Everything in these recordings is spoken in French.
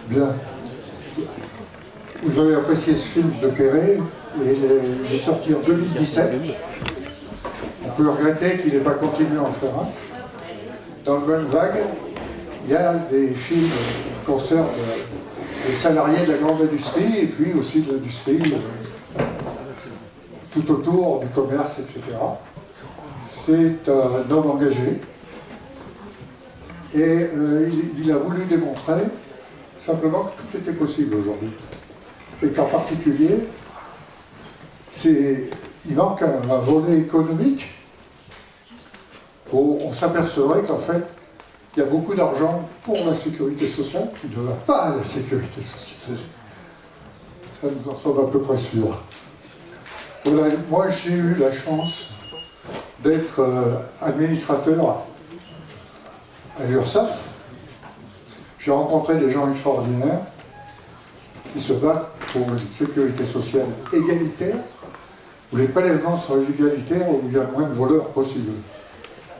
Bien. Vous avez apprécié ce film de Perret, et il est sorti en 2017. On peut regretter qu'il n'ait pas continué à en faire un. Dans le même vague, il y a des films qui concernent les salariés de la grande industrie et puis aussi de l'industrie tout autour du commerce, etc. C'est un homme engagé et il a voulu démontrer simplement que tout était possible aujourd'hui. Et qu'en particulier, il manque un volet économique où on s'apercevrait qu'en fait, il y a beaucoup d'argent pour la sécurité sociale qui ne va pas à la sécurité sociale. Ça, nous en sommes à peu près sûrs. Voilà, moi, j'ai eu la chance d'être administrateur à l'URSSAF. J'ai rencontré des gens extraordinaires qui se battent pour une sécurité sociale égalitaire, où les prélèvements sont égalitaires, où il y a moins de voleurs possible.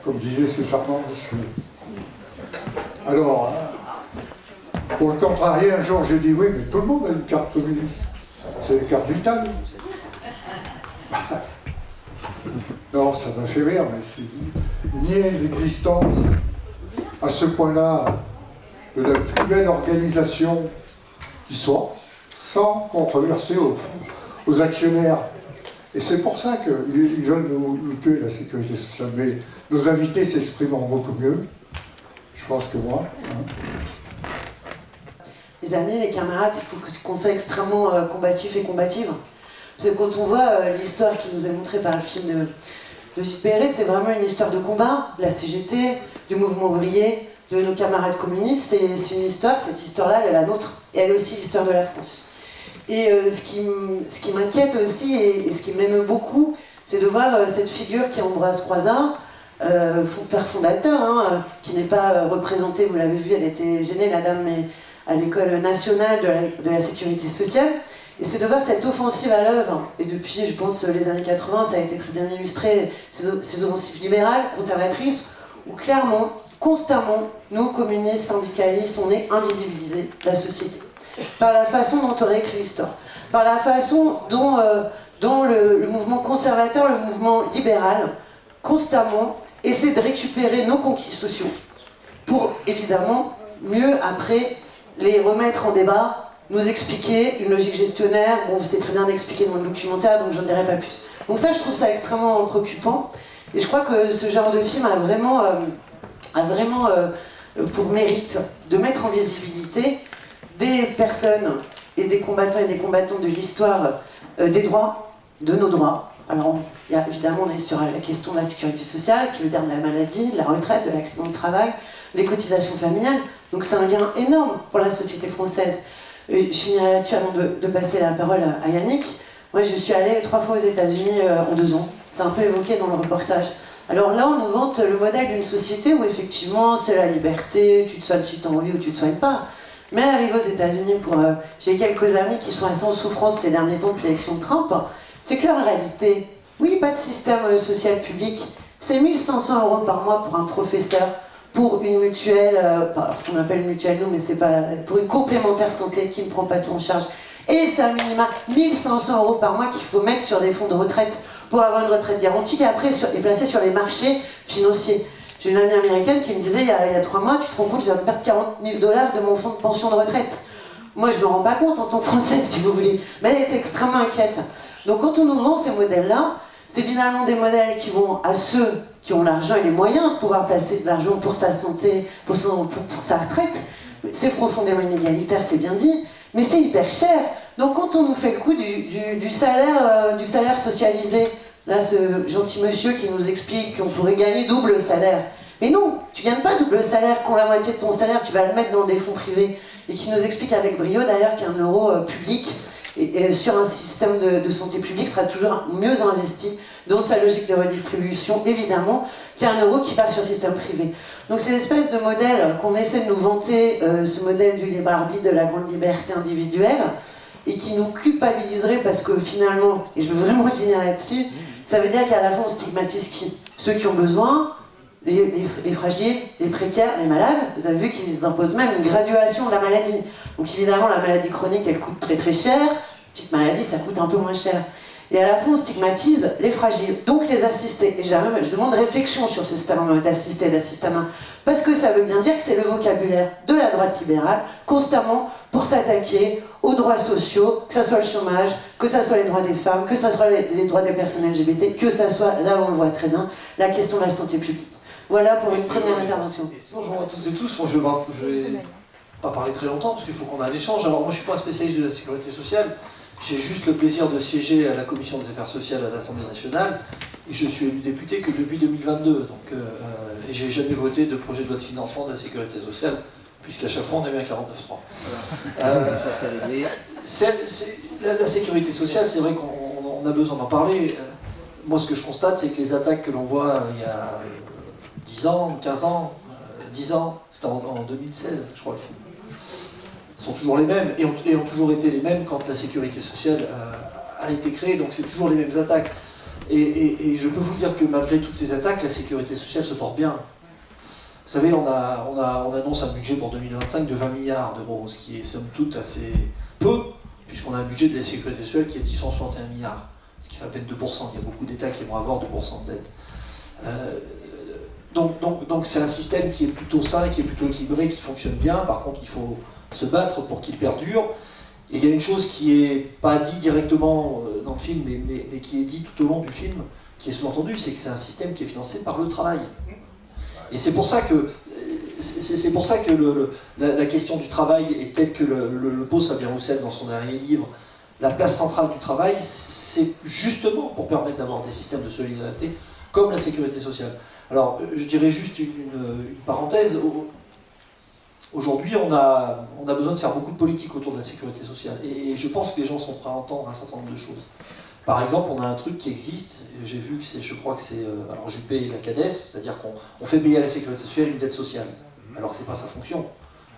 Comme disait ce charmant monsieur. Alors, pour le contrarier, un jour j'ai dit oui, mais tout le monde a une carte communiste. C'est les cartes vitales. Non, ça m'a fait rire, mais c'est nier l'existence à ce point-là de la plus belle organisation qui soit, sans controverser aux actionnaires. Et c'est pour ça qu'ils veulent nous tuer la sécurité sociale. Mais nos invités s'exprimeront beaucoup mieux, je pense que moi. Les amis, les camarades, il faut qu'on soit extrêmement combatifs et combatives. Parce que quand on voit l'histoire qui nous est montrée par le film de Gilles Perret, c'est vraiment une histoire de combat, de la CGT, du mouvement ouvrier, de nos camarades communistes. Et c'est une histoire, cette histoire-là, elle est la nôtre. Et elle est aussi l'histoire de la France. Et ce qui m'inquiète aussi, et ce qui m'aime beaucoup, c'est de voir cette figure qui est Ambroise Croizat, père fondateur, qui n'est pas représentée, vous l'avez vu, elle était gênée, la dame, mais à l'école nationale de la sécurité sociale. Et c'est de voir cette offensive à l'œuvre, et depuis, je pense, les années 80, ça a été très bien illustré, ces offensives libérales, conservatrices, où clairement, constamment, nous, communistes, syndicalistes, on est invisibilisés, la société. Par la façon dont on réécrit l'histoire, par la façon dont le mouvement conservateur, le mouvement libéral, constamment essaie de récupérer nos conquis sociaux pour, évidemment, mieux après les remettre en débat, nous expliquer une logique gestionnaire. Bon, c'est très bien expliqué dans le documentaire, donc je n'en dirai pas plus. Donc ça, je trouve ça extrêmement préoccupant, et je crois que ce genre de film a vraiment pour mérite de mettre en visibilité des personnes et des combattants et des combattantes de l'histoire des droits, de nos droits. Alors, il y a évidemment, on est sur la question de la sécurité sociale, qui veut dire de la maladie, de la retraite, de l'accident de travail, des cotisations familiales. Donc c'est un gain énorme pour la société française. Et je finirai là-dessus avant de passer la parole à Yannick. Moi, je suis allée 3 fois aux États-Unis en 2 ans. C'est un peu évoqué dans le reportage. Alors là, on nous vante le modèle d'une société où effectivement, c'est la liberté, tu te soignes si tu as envie ou tu ne te soignes pas. Mais arrivé aux États-Unis, j'ai quelques amis qui sont assez en souffrance ces derniers temps depuis l'élection de Trump, c'est que là, en réalité, oui, pas de système social public, c'est 1 500 € par mois pour un professeur, pour une mutuelle, ce qu'on appelle une mutuelle, nous, mais c'est pas, pour une complémentaire santé qui ne prend pas tout en charge. Et c'est un minimum 1 500 € par mois qu'il faut mettre sur des fonds de retraite pour avoir une retraite garantie qui après est placée sur les marchés financiers. J'ai une amie américaine qui me disait il y a 3 mois, tu te rends compte, je viens de perdre 40 000 $ de mon fonds de pension de retraite. Moi, je ne me rends pas compte en tant que Française, si vous voulez. Mais elle était extrêmement inquiète. Donc quand on nous vend ces modèles-là, c'est finalement des modèles qui vont à ceux qui ont l'argent et les moyens de pouvoir placer de l'argent pour sa santé, pour sa retraite. C'est profondément inégalitaire, c'est bien dit, mais c'est hyper cher. Donc quand on nous fait le coup du salaire socialisé, là ce gentil monsieur qui nous explique qu'on pourrait gagner double salaire. Mais non, tu gagnes pas double salaire, quand la moitié de ton salaire tu vas le mettre dans des fonds privés. Et qui nous explique avec brio d'ailleurs qu'un euro public et sur un système de santé publique sera toujours mieux investi dans sa logique de redistribution, évidemment, qu'un euro qui part sur le système privé. Donc c'est l'espèce de modèle qu'on essaie de nous vanter, ce modèle du libre arbitre, de la grande liberté individuelle, et qui nous culpabiliserait parce que finalement, et je veux vraiment finir là-dessus, ça veut dire qu'à la fin on stigmatise qui ? Ceux qui ont besoin, les fragiles, les précaires, les malades. Vous avez vu qu'ils imposent même une graduation de la maladie. Donc évidemment, la maladie chronique, elle coûte très très cher. Petite maladie, ça coûte un peu moins cher. Et à la fin, on stigmatise les fragiles, donc les assistés. Et je demande réflexion sur ce terme d'assisté et d'assistanat, parce que ça veut bien dire que c'est le vocabulaire de la droite libérale, constamment pour s'attaquer aux droits sociaux, que ce soit le chômage, que ce soit les droits des femmes, que ce soit les droits des personnes LGBT, que ce soit, là où on le voit très bien, la question de la santé publique. Voilà pour une première intervention. Bonjour à toutes et tous. Moi, je vais pas parler très longtemps parce qu'il faut qu'on ait un échange. Alors moi, je suis pas un spécialiste de la sécurité sociale. J'ai juste le plaisir de siéger à la commission des affaires sociales à l'Assemblée nationale et je suis élu député que depuis 2022. Donc, et j'ai jamais voté de projet de loi de financement de la sécurité sociale puisqu'à chaque fois on a eu un 49.3. La sécurité sociale, c'est vrai qu'on a besoin d'en parler. Moi, ce que je constate, c'est que les attaques que l'on voit il y a 10 ans, 15 ans, 10 ans, c'était en 2016, je crois, le film, sont toujours les mêmes et ont toujours été les mêmes quand la sécurité sociale a été créée, donc c'est toujours les mêmes attaques. Et je peux vous dire que malgré toutes ces attaques, la sécurité sociale se porte bien. Vous savez, on annonce un budget pour 2025 de 20 milliards d'euros, ce qui est somme toute assez peu, puisqu'on a un budget de la sécurité sociale qui est de 661 milliards, ce qui fait à peine 2%. Il y a beaucoup d'États qui vont avoir 2% de dette. Donc c'est un système qui est plutôt sain, qui est plutôt équilibré, qui fonctionne bien. Par contre, il faut se battre pour qu'il perdure. Et il y a une chose qui n'est pas dit directement dans le film, mais qui est dit tout au long du film, qui est sous-entendu, c'est que c'est un système qui est financé par le travail. Et c'est pour ça que, la question du travail est telle que le pose Fabien Roussel dans son dernier livre. La place centrale du travail, c'est justement pour permettre d'avoir des systèmes de solidarité comme la sécurité sociale. Alors, je dirais juste une parenthèse. Aujourd'hui, on a besoin de faire beaucoup de politique autour de la sécurité sociale. Et je pense que les gens sont prêts à entendre un certain nombre de choses. Par exemple, on a un truc qui existe, j'ai vu que je crois que c'est alors Juppé et la CADES, c'est-à-dire qu'on fait payer à la sécurité sociale une dette sociale, alors que ce n'est pas sa fonction.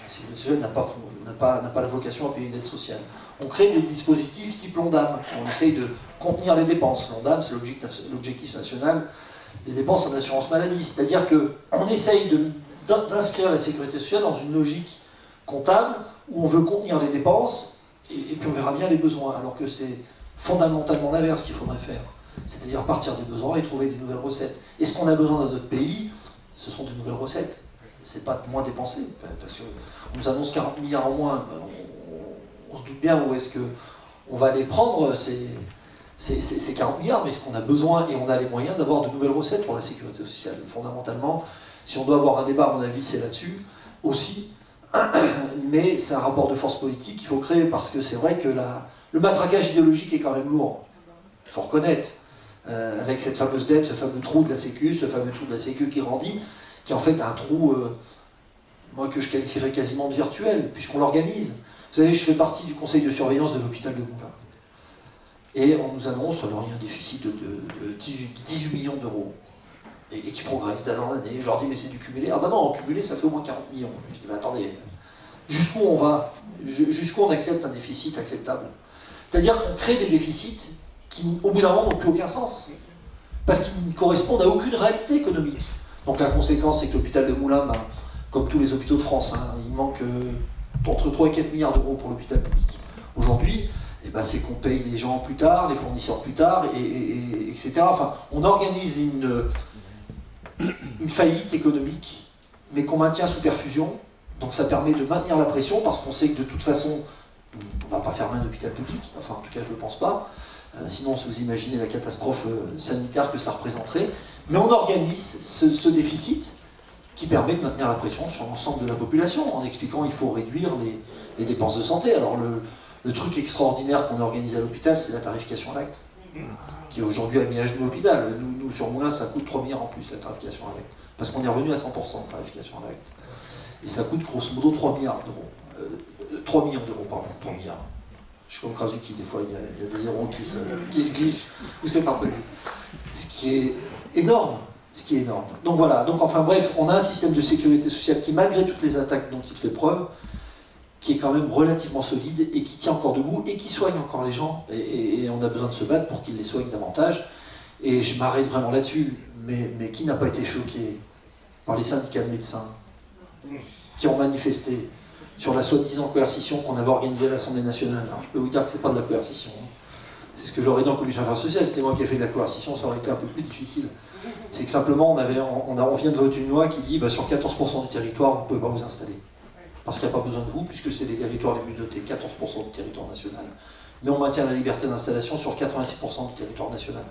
La sécurité sociale n'a pas la vocation à payer une dette sociale. On crée des dispositifs type l'ONDAM, on essaye de contenir les dépenses. L'ONDAM, c'est l'objectif national des dépenses en assurance maladie, c'est-à-dire qu'on essaye d'inscrire la sécurité sociale dans une logique comptable où on veut contenir les dépenses et puis on verra bien les besoins, alors que c'est fondamentalement l'inverse qu'il faudrait faire, c'est-à-dire partir des besoins et trouver des nouvelles recettes. Et ce qu'on a besoin dans notre pays, ce sont de nouvelles recettes. C'est pas de moins dépenser, parce qu'on nous annonce 40 milliards en moins, on se doute bien où est-ce qu'on va les prendre, ces 40 milliards, mais est-ce qu'on a besoin et on a les moyens d'avoir de nouvelles recettes pour la sécurité sociale. Fondamentalement, si on doit avoir un débat, à mon avis, c'est là-dessus aussi, mais c'est un rapport de force politique qu'il faut créer, parce que c'est vrai que le matraquage idéologique est quand même lourd, il faut reconnaître, avec cette fameuse dette, ce fameux trou de la Sécu, qui grandit, qui est en fait un trou, moi que je qualifierais quasiment de virtuel, puisqu'on l'organise. Vous savez, je fais partie du conseil de surveillance de l'hôpital de Moulins. Et on nous annonce, alors il y a un déficit de 18 millions d'euros, et qui progresse d'année en année. Je leur dis, mais c'est du cumulé. Ah ben non, en cumulé, ça fait au moins 40 millions. Je dis, mais attendez, jusqu'où on va? Jusqu'où on accepte un déficit acceptable? C'est-à-dire qu'on crée des déficits qui, au bout d'un moment, n'ont plus aucun sens, parce qu'ils ne correspondent à aucune réalité économique. Donc la conséquence, c'est que l'hôpital de Moulins, comme tous les hôpitaux de France, il manque entre 3 et 4 milliards d'euros pour l'hôpital public. Aujourd'hui, c'est qu'on paye les gens plus tard, les fournisseurs plus tard, etc. Enfin, on organise une faillite économique, mais qu'on maintient sous perfusion. Donc ça permet de maintenir la pression, parce qu'on sait que de toute façon, on ne va pas fermer un hôpital public, enfin en tout cas je ne le pense pas, sinon vous imaginez la catastrophe sanitaire que ça représenterait. Mais on organise ce déficit qui permet de maintenir la pression sur l'ensemble de la population, en expliquant qu'il faut réduire les dépenses de santé. Alors le truc extraordinaire qu'on organise à l'hôpital, c'est la tarification à l'acte, qui aujourd'hui a mis à genoux l'hôpital. Nous, sur Moulins, ça coûte 3 milliards en plus, la tarification à l'acte, parce qu'on est revenu à 100% de tarification à l'acte. Et ça coûte grosso modo 3 milliards d'euros. 3 millions d'euros, pardon, 3 milliards. Je suis comme Krasuki, des fois il y a des zéros qui se glissent, ou c'est parvenu. Ce qui est énorme. Donc voilà, donc enfin bref, on a un système de sécurité sociale qui, malgré toutes les attaques dont il fait preuve, qui est quand même relativement solide et qui tient encore debout et qui soigne encore les gens. Et on a besoin de se battre pour qu'ils les soignent davantage. Et je m'arrête vraiment là-dessus, mais qui n'a pas été choqué par les syndicats de médecins qui ont manifesté sur la soi-disant coercition qu'on avait organisée à l'Assemblée nationale. Alors, je peux vous dire que c'est pas de la coercition. C'est ce que j'aurais dit en commission affaires sociales, c'est moi qui ai fait de la coercition, ça aurait été un peu plus difficile. C'est que simplement, on vient de voter une loi qui dit sur 14% du territoire, vous ne pouvez pas vous installer. Parce qu'il n'y a pas besoin de vous, puisque c'est les territoires les mieux dotés, 14% du territoire national. Mais on maintient la liberté d'installation sur 86% du territoire national.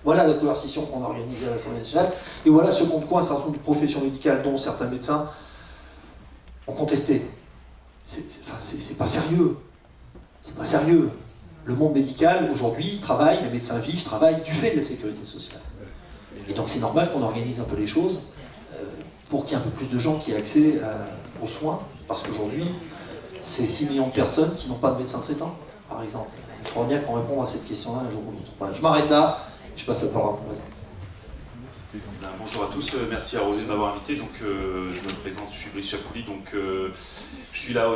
Voilà la coercition qu'on a organisée à l'Assemblée nationale. Et voilà ce contre quoi un certain nombre de professions médicales, dont certains médecins, ont contesté. C'est pas sérieux. C'est pas sérieux. Le monde médical, aujourd'hui, travaille, les médecins vivent, travaillent du fait de la sécurité sociale. Et donc c'est normal qu'on organise un peu les choses pour qu'il y ait un peu plus de gens qui aient accès aux soins. Parce qu'aujourd'hui, c'est 6 millions de personnes qui n'ont pas de médecin traitant, par exemple. Il faudra bien qu'on réponde à cette question-là un jour ou l'autre. Je m'arrête là, je passe la parole à mon Bonjour à tous, merci à Roger de m'avoir invité. Donc, je me présente, je suis Brice Chapouli, donc je suis là,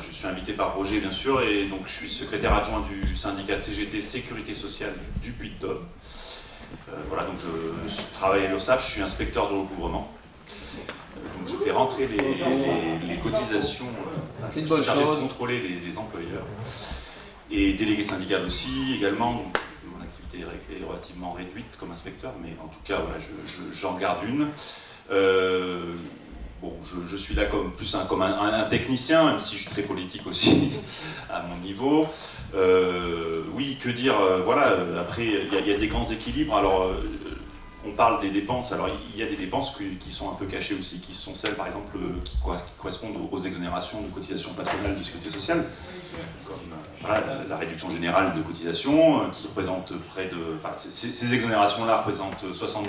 je suis invité par Roger bien sûr, et donc je suis secrétaire adjoint du syndicat CGT Sécurité Sociale du Puy-de-Dôme. Voilà, donc je travaille à l'URSSAF, je suis inspecteur de recouvrement. Donc je fais rentrer les cotisations, je suis chargé de contrôler les employeurs. Et délégué syndical aussi, également. Donc, mon activité est relativement réduite comme inspecteur, mais en tout cas, voilà, j'en garde une. Bon, je suis là comme un technicien, même si je suis très politique aussi à mon niveau. Oui, que dire, voilà, après, il y a des grands équilibres. Alors, on parle des dépenses, alors il y a des dépenses qui sont un peu cachées aussi, qui sont celles, par exemple, qui correspondent aux exonérations de cotisations patronales de sécurité sociale, comme voilà, la réduction générale de cotisations, qui représente près de... Enfin, ces exonérations-là représentent 70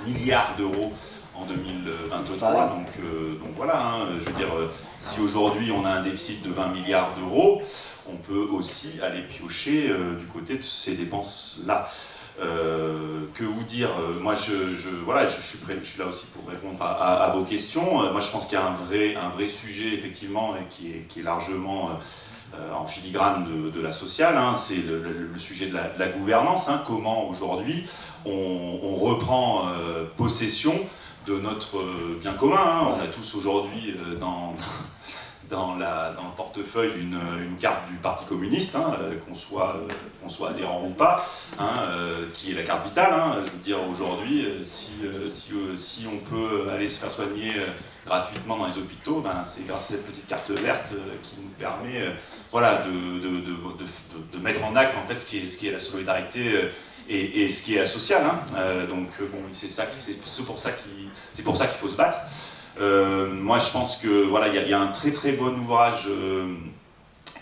milliards d'euros en 2023, donc voilà, hein, je veux dire, si aujourd'hui on a un déficit de 20 milliards d'euros, on peut aussi aller piocher du côté de ces dépenses-là. Que vous dire, moi voilà, je suis là aussi pour répondre à vos questions. Moi je pense qu'il y a un vrai sujet effectivement qui est largement en filigrane de la sociale, hein. C'est le sujet de la gouvernance, hein. Comment aujourd'hui on reprend possession de notre bien commun, hein. On a tous aujourd'hui dans le portefeuille une carte du Parti communiste, hein, qu'on soit adhérent ou pas, hein, qui est la carte vitale, hein. Je veux dire, aujourd'hui, si on peut aller se faire soigner gratuitement dans les hôpitaux, ben, c'est grâce à cette petite carte verte qui nous permet voilà, de mettre en acte en fait, ce qui est la solidarité et ce qui est la sociale, hein. Donc bon, c'est pour ça qu'il faut se battre. Moi je pense que voilà, il y a un très très bon ouvrage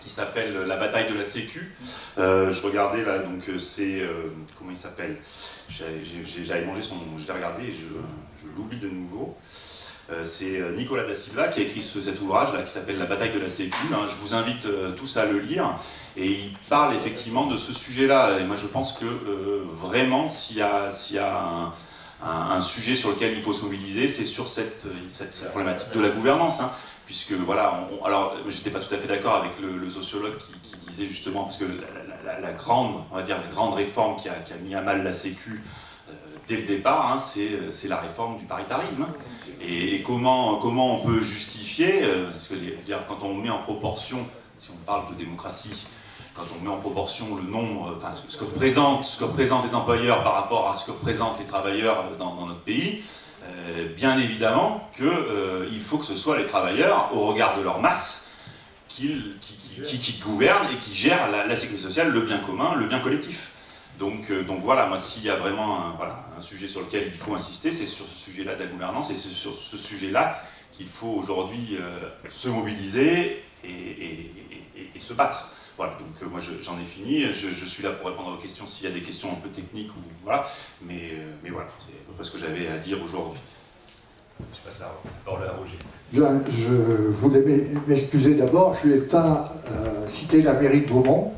qui s'appelle La bataille de la Sécu. Je regardais là, donc c'est comment il s'appelle, j'avais mangé son nom, je l'ai regardé et je l'oublie de nouveau. C'est Nicolas da Silva qui a écrit cet ouvrage là qui s'appelle La bataille de la Sécu, hein. Je vous invite tous à le lire, et il parle effectivement de ce sujet là, et moi je pense que vraiment s'il y a un sujet sur lequel il faut se mobiliser, c'est sur cette problématique de la gouvernance, hein, puisque voilà, alors j'étais pas tout à fait d'accord avec le sociologue qui disait justement, parce que la grande réforme qui a mis à mal la Sécu dès le départ, hein, c'est la réforme du paritarisme, hein. Et comment on peut justifier, parce que quand on met en proportion, si on parle de démocratie, quand on met en proportion le nombre, enfin, ce que représentent les employeurs par rapport à ce que représentent les travailleurs dans notre pays, bien évidemment qu'il faut que ce soit les travailleurs, au regard de leur masse, qui gouvernent et qui gèrent la sécurité sociale, le bien commun, le bien collectif. Donc voilà, moi s'il y a vraiment un sujet sur lequel il faut insister, c'est sur ce sujet-là de la gouvernance, et c'est sur ce sujet-là qu'il faut aujourd'hui se mobiliser et se battre. Voilà, donc moi j'en ai fini, je suis là pour répondre à vos questions s'il y a des questions un peu techniques, ou voilà, mais voilà, c'est à peu près ce que j'avais à dire aujourd'hui. Je passe la parole à Roger. Bien, je voulais m'excuser d'abord, je n'ai pas cité la mairie de Beaumont,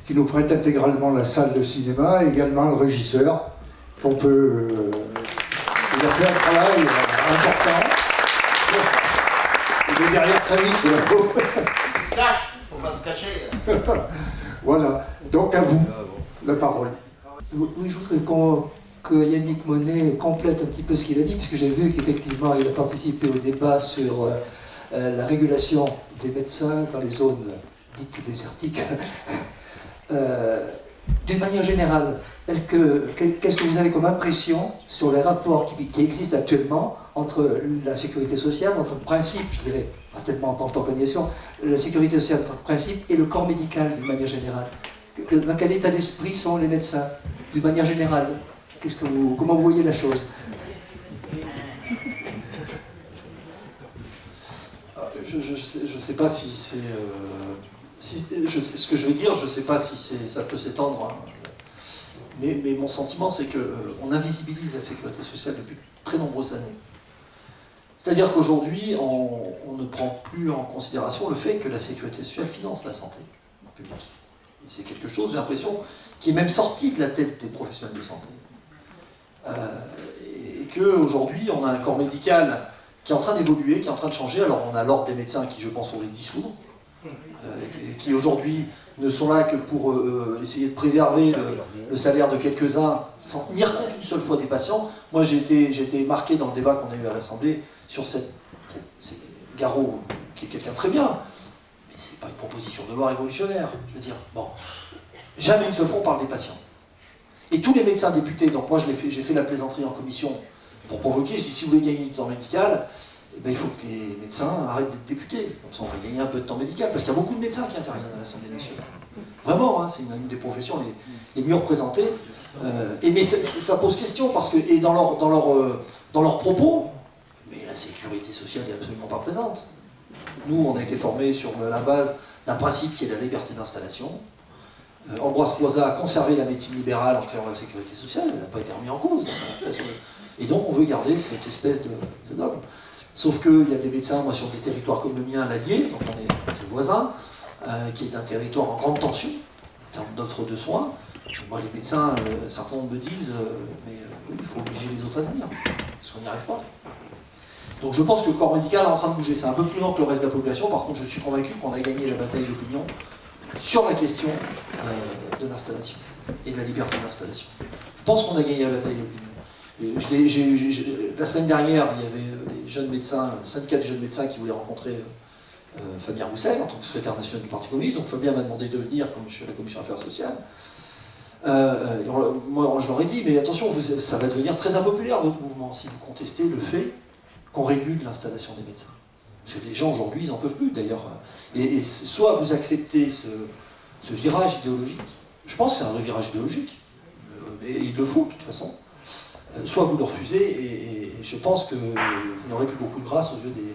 qui nous prête intégralement la salle de cinéma, et également le régisseur, qu'on peut... il a fait un travail important. Il est derrière sa vitre, là. Faut pas se cacher. Voilà, donc à vous, la parole. Oui, je voudrais qu'on que Yannick Monet complète un petit peu ce qu'il a dit, puisque j'ai vu qu'effectivement il a participé au débat sur la régulation des médecins dans les zones dites désertiques. D'une manière générale, qu'est-ce que vous avez comme impression sur les rapports qui existent actuellement entre la sécurité sociale, entre le principe, je dirais, pas tellement en portant cognition, la sécurité sociale entre le principe et le corps médical d'une manière générale? Dans quel état d'esprit sont les médecins d'une manière générale? Comment vous voyez la chose? Je ne sais pas si c'est... ce que je vais dire, je ne sais pas si ça peut s'étendre. Hein. Mais mon sentiment, c'est qu'on invisibilise la sécurité sociale depuis très nombreuses années. C'est-à-dire qu'aujourd'hui, on ne prend plus en considération le fait que la sécurité sociale finance la santé publique. Et c'est quelque chose, j'ai l'impression, qui est même sorti de la tête des professionnels de santé. Et qu'aujourd'hui, on a un corps médical qui est en train d'évoluer, qui est en train de changer. Alors on a l'ordre des médecins qui, je pense, vont les dissoudre, qui aujourd'hui ne sont là que pour essayer de préserver le salaire de quelques-uns sans tenir compte une seule fois des patients. Moi j'ai été marqué dans le débat qu'on a eu à l'Assemblée sur c'est Garot, qui est quelqu'un de très bien, mais c'est pas une proposition de loi révolutionnaire. Je veux dire, bon, jamais une seule fois on parle des patients. Et tous les médecins députés, donc moi j'ai fait la plaisanterie en commission pour provoquer, je dis si vous voulez gagner du temps médical, eh ben, il faut que les médecins arrêtent d'être députés. Comme ça on va gagner un peu de temps médical, parce qu'il y a beaucoup de médecins qui interviennent à l'Assemblée nationale. Vraiment, hein, c'est une des professions les mieux représentées. Mais ça pose question, parce que et dans leurs propos, mais la sécurité sociale n'est absolument pas présente. Nous, on a été formés sur la base d'un principe qui est la liberté d'installation. Ambroise Croizat a conservé la médecine libérale en créant la sécurité sociale, elle n'a pas été remise en cause. Et donc on veut garder cette espèce de dogme. Sauf qu'il y a des médecins, moi sur des territoires comme le mien, l'Allier, donc on est voisins, qui est un territoire en grande tension, en termes d'offres de soins. Et moi les médecins, certains me disent, mais oui, il faut obliger les autres à venir, parce qu'on n'y arrive pas. Donc je pense que le corps médical est en train de bouger. C'est un peu plus lent que le reste de la population, par contre je suis convaincu qu'on a gagné la bataille d'opinion sur la question de l'installation et de la liberté d'installation. Je pense qu'on a gagné la bataille d'opinion. La semaine dernière, il y avait des jeunes médecins, le syndicat des jeunes médecins qui voulaient rencontrer Fabien Roussel en tant que secrétaire national du Parti communiste. Donc Fabien m'a demandé de venir, comme je suis à la commission affaires sociales. Moi, je leur ai dit, mais attention, ça va devenir très impopulaire votre mouvement si vous contestez le fait qu'on régule l'installation des médecins. Parce que les gens aujourd'hui, ils n'en peuvent plus d'ailleurs. Et soit vous acceptez ce virage idéologique, je pense que c'est un vrai virage idéologique, et il le faut de toute façon, soit vous le refusez, et je pense que vous n'aurez plus beaucoup de grâce aux yeux de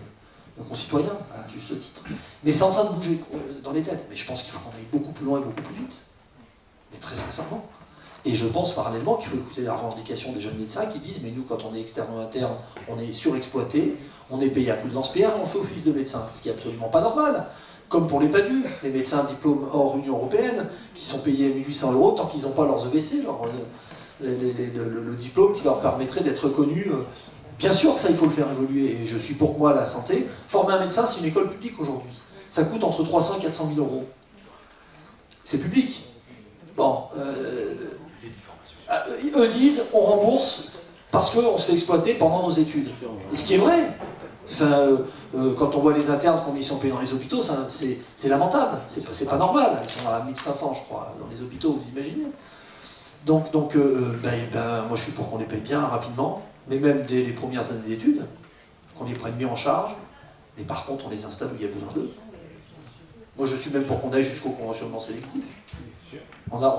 nos concitoyens, à juste titre. Mais c'est en train de bouger dans les têtes, mais je pense qu'il faut qu'on aille beaucoup plus loin et beaucoup plus vite. Mais très sincèrement. Et je pense parallèlement qu'il faut écouter la revendication des jeunes médecins qui disent mais nous quand on est externe ou interne, on est surexploité, on est payé à coup de lance-pierre et on fait office de médecin, ce qui est absolument pas normal. Comme pour les PADU, les médecins diplôme hors Union Européenne, qui sont payés 1 800 € tant qu'ils n'ont pas leurs EVC, le diplôme qui leur permettrait d'être reconnus. Bien sûr que ça, il faut le faire évoluer, et je suis pour moi la santé. Former un médecin, c'est une école publique aujourd'hui. Ça coûte entre 300 et 400 000 €. C'est public. Bon, eux disent, on rembourse parce qu'on se fait exploiter pendant nos études. Et ce qui est vrai. Enfin, quand on voit les internes qu'on y sont payés dans les hôpitaux, c'est lamentable. C'est pas normal. Ils sont à 1500, je crois, dans les hôpitaux, vous imaginez. Donc moi je suis pour qu'on les paye bien rapidement, mais même dès les premières années d'études, qu'on les prenne mieux en charge, mais par contre on les installe où il y a besoin d'eux. Moi je suis même pour qu'on aille jusqu'au conventionnement sélectif. On ne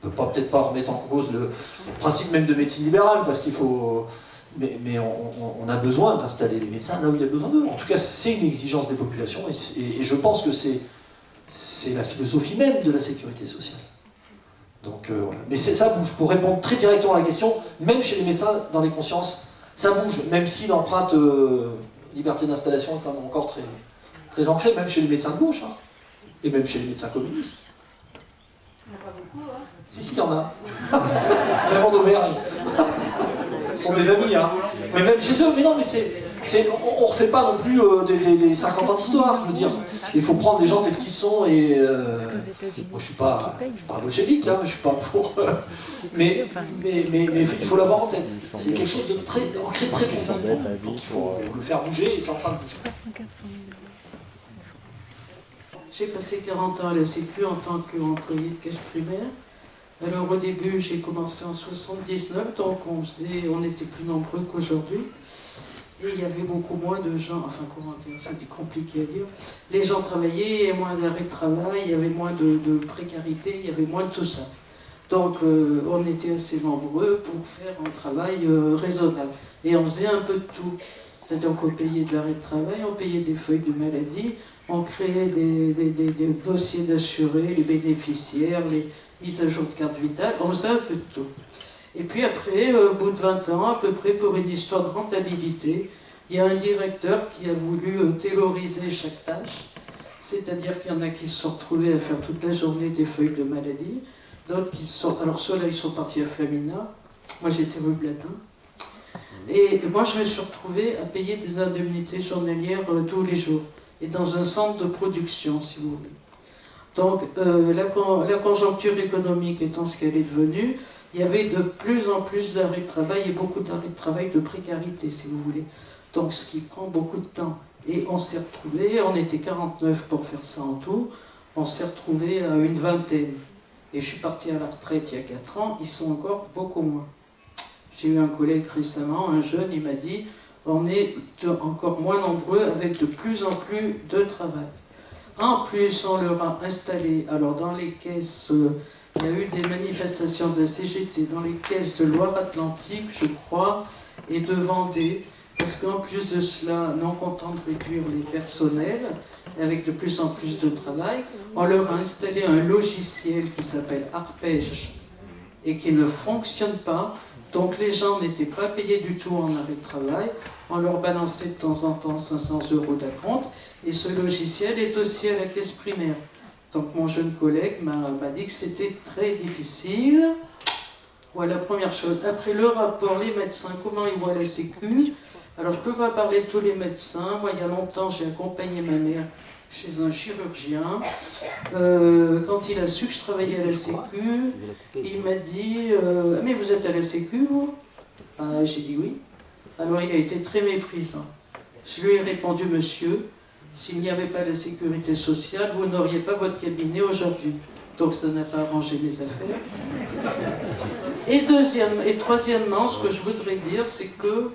peut peut-être pas remettre en cause le principe même de médecine libérale, parce qu'il faut... Mais on a besoin d'installer les médecins là où il y a besoin d'eux. En tout cas, c'est une exigence des populations, et je pense que c'est la philosophie même de la sécurité sociale. Donc voilà. Mais ça bouge. Pour répondre très directement à la question, même chez les médecins, dans les consciences, ça bouge, même si l'empreinte liberté d'installation est quand même encore très, très ancrée, même chez les médecins de gauche, hein, et même chez les médecins communistes. Il n'y en a pas beaucoup, hein. Si, il y en a. Même en Auvergne. Ce sont des amis, hein. Mais même chez eux, mais non, mais c'est... On ne refait pas non plus des 50 ans d'histoire, je veux dire. Il faut prendre les gens tels qu'ils sont et... moi, je suis pas bolchevique, hein, je suis pas pour... mais il faut l'avoir en tête. C'est quelque chose de très ancré, très profondément. Donc il faut le faire bouger et c'est en train de bouger. J'ai passé 40 ans à la Sécu en tant qu'employé de caisse primaire. Alors au début, j'ai commencé en 79, donc on était plus nombreux qu'aujourd'hui. Et il y avait beaucoup moins de gens, enfin comment dire, c'était compliqué à dire. Les gens travaillaient, il y avait moins d'arrêt de travail, il y avait moins de précarité, il y avait moins de tout ça. Donc on était assez nombreux pour faire un travail raisonnable. Et on faisait un peu de tout. C'est-à-dire qu'on payait de l'arrêt de travail, on payait des feuilles de maladie, on créait des dossiers d'assurés, les bénéficiaires, les mises à jour de carte vitale, on faisait un peu de tout. Et puis après, au bout de 20 ans, à peu près pour une histoire de rentabilité, il y a un directeur qui a voulu tayloriser chaque tâche, c'est-à-dire qu'il y en a qui se sont retrouvés à faire toute la journée des feuilles de maladie, d'autres qui sont... Alors ceux-là, ils sont partis à Flamina, moi j'étais rue Blatin, et moi je me suis retrouvée à payer des indemnités journalières tous les jours, et dans un centre de production, si vous voulez. Donc la conjoncture économique étant ce qu'elle est devenue, il y avait de plus en plus d'arrêts de travail et beaucoup d'arrêts de travail de précarité, si vous voulez. Donc ce qui prend beaucoup de temps. Et on s'est retrouvés, on était 49 pour faire ça en tout, on s'est retrouvés à une vingtaine. Et je suis parti à la retraite il y a 4 ans, ils sont encore beaucoup moins. J'ai eu un collègue récemment, un jeune, il m'a dit, on est encore moins nombreux avec de plus en plus de travail. En plus, on leur a installé, alors dans les caisses... il y a eu des manifestations de la CGT dans les caisses de Loire-Atlantique, je crois, et de Vendée, parce qu'en plus de cela, non content de réduire les personnels, avec de plus en plus de travail, on leur a installé un logiciel qui s'appelle Arpège et qui ne fonctionne pas. Donc les gens n'étaient pas payés du tout en arrêt de travail, on leur balançait de temps en temps 500 € d'acompte, et ce logiciel est aussi à la caisse primaire. Donc mon jeune collègue m'a dit que c'était très difficile. Voilà, première chose. Après le rapport, les médecins, comment ils voient la Sécu. Alors je ne peux pas parler de tous les médecins. Moi, il y a longtemps, j'ai accompagné ma mère chez un chirurgien. Quand il a su que je travaillais à la Sécu, il m'a dit « Mais vous êtes à la Sécu, vous ?» J'ai dit oui. Alors il a été très méprisant. Je lui ai répondu « Monsieur, s'il n'y avait pas la sécurité sociale, vous n'auriez pas votre cabinet aujourd'hui. » Donc ça n'a pas arrangé mes affaires. Et troisièmement, ce que je voudrais dire, c'est que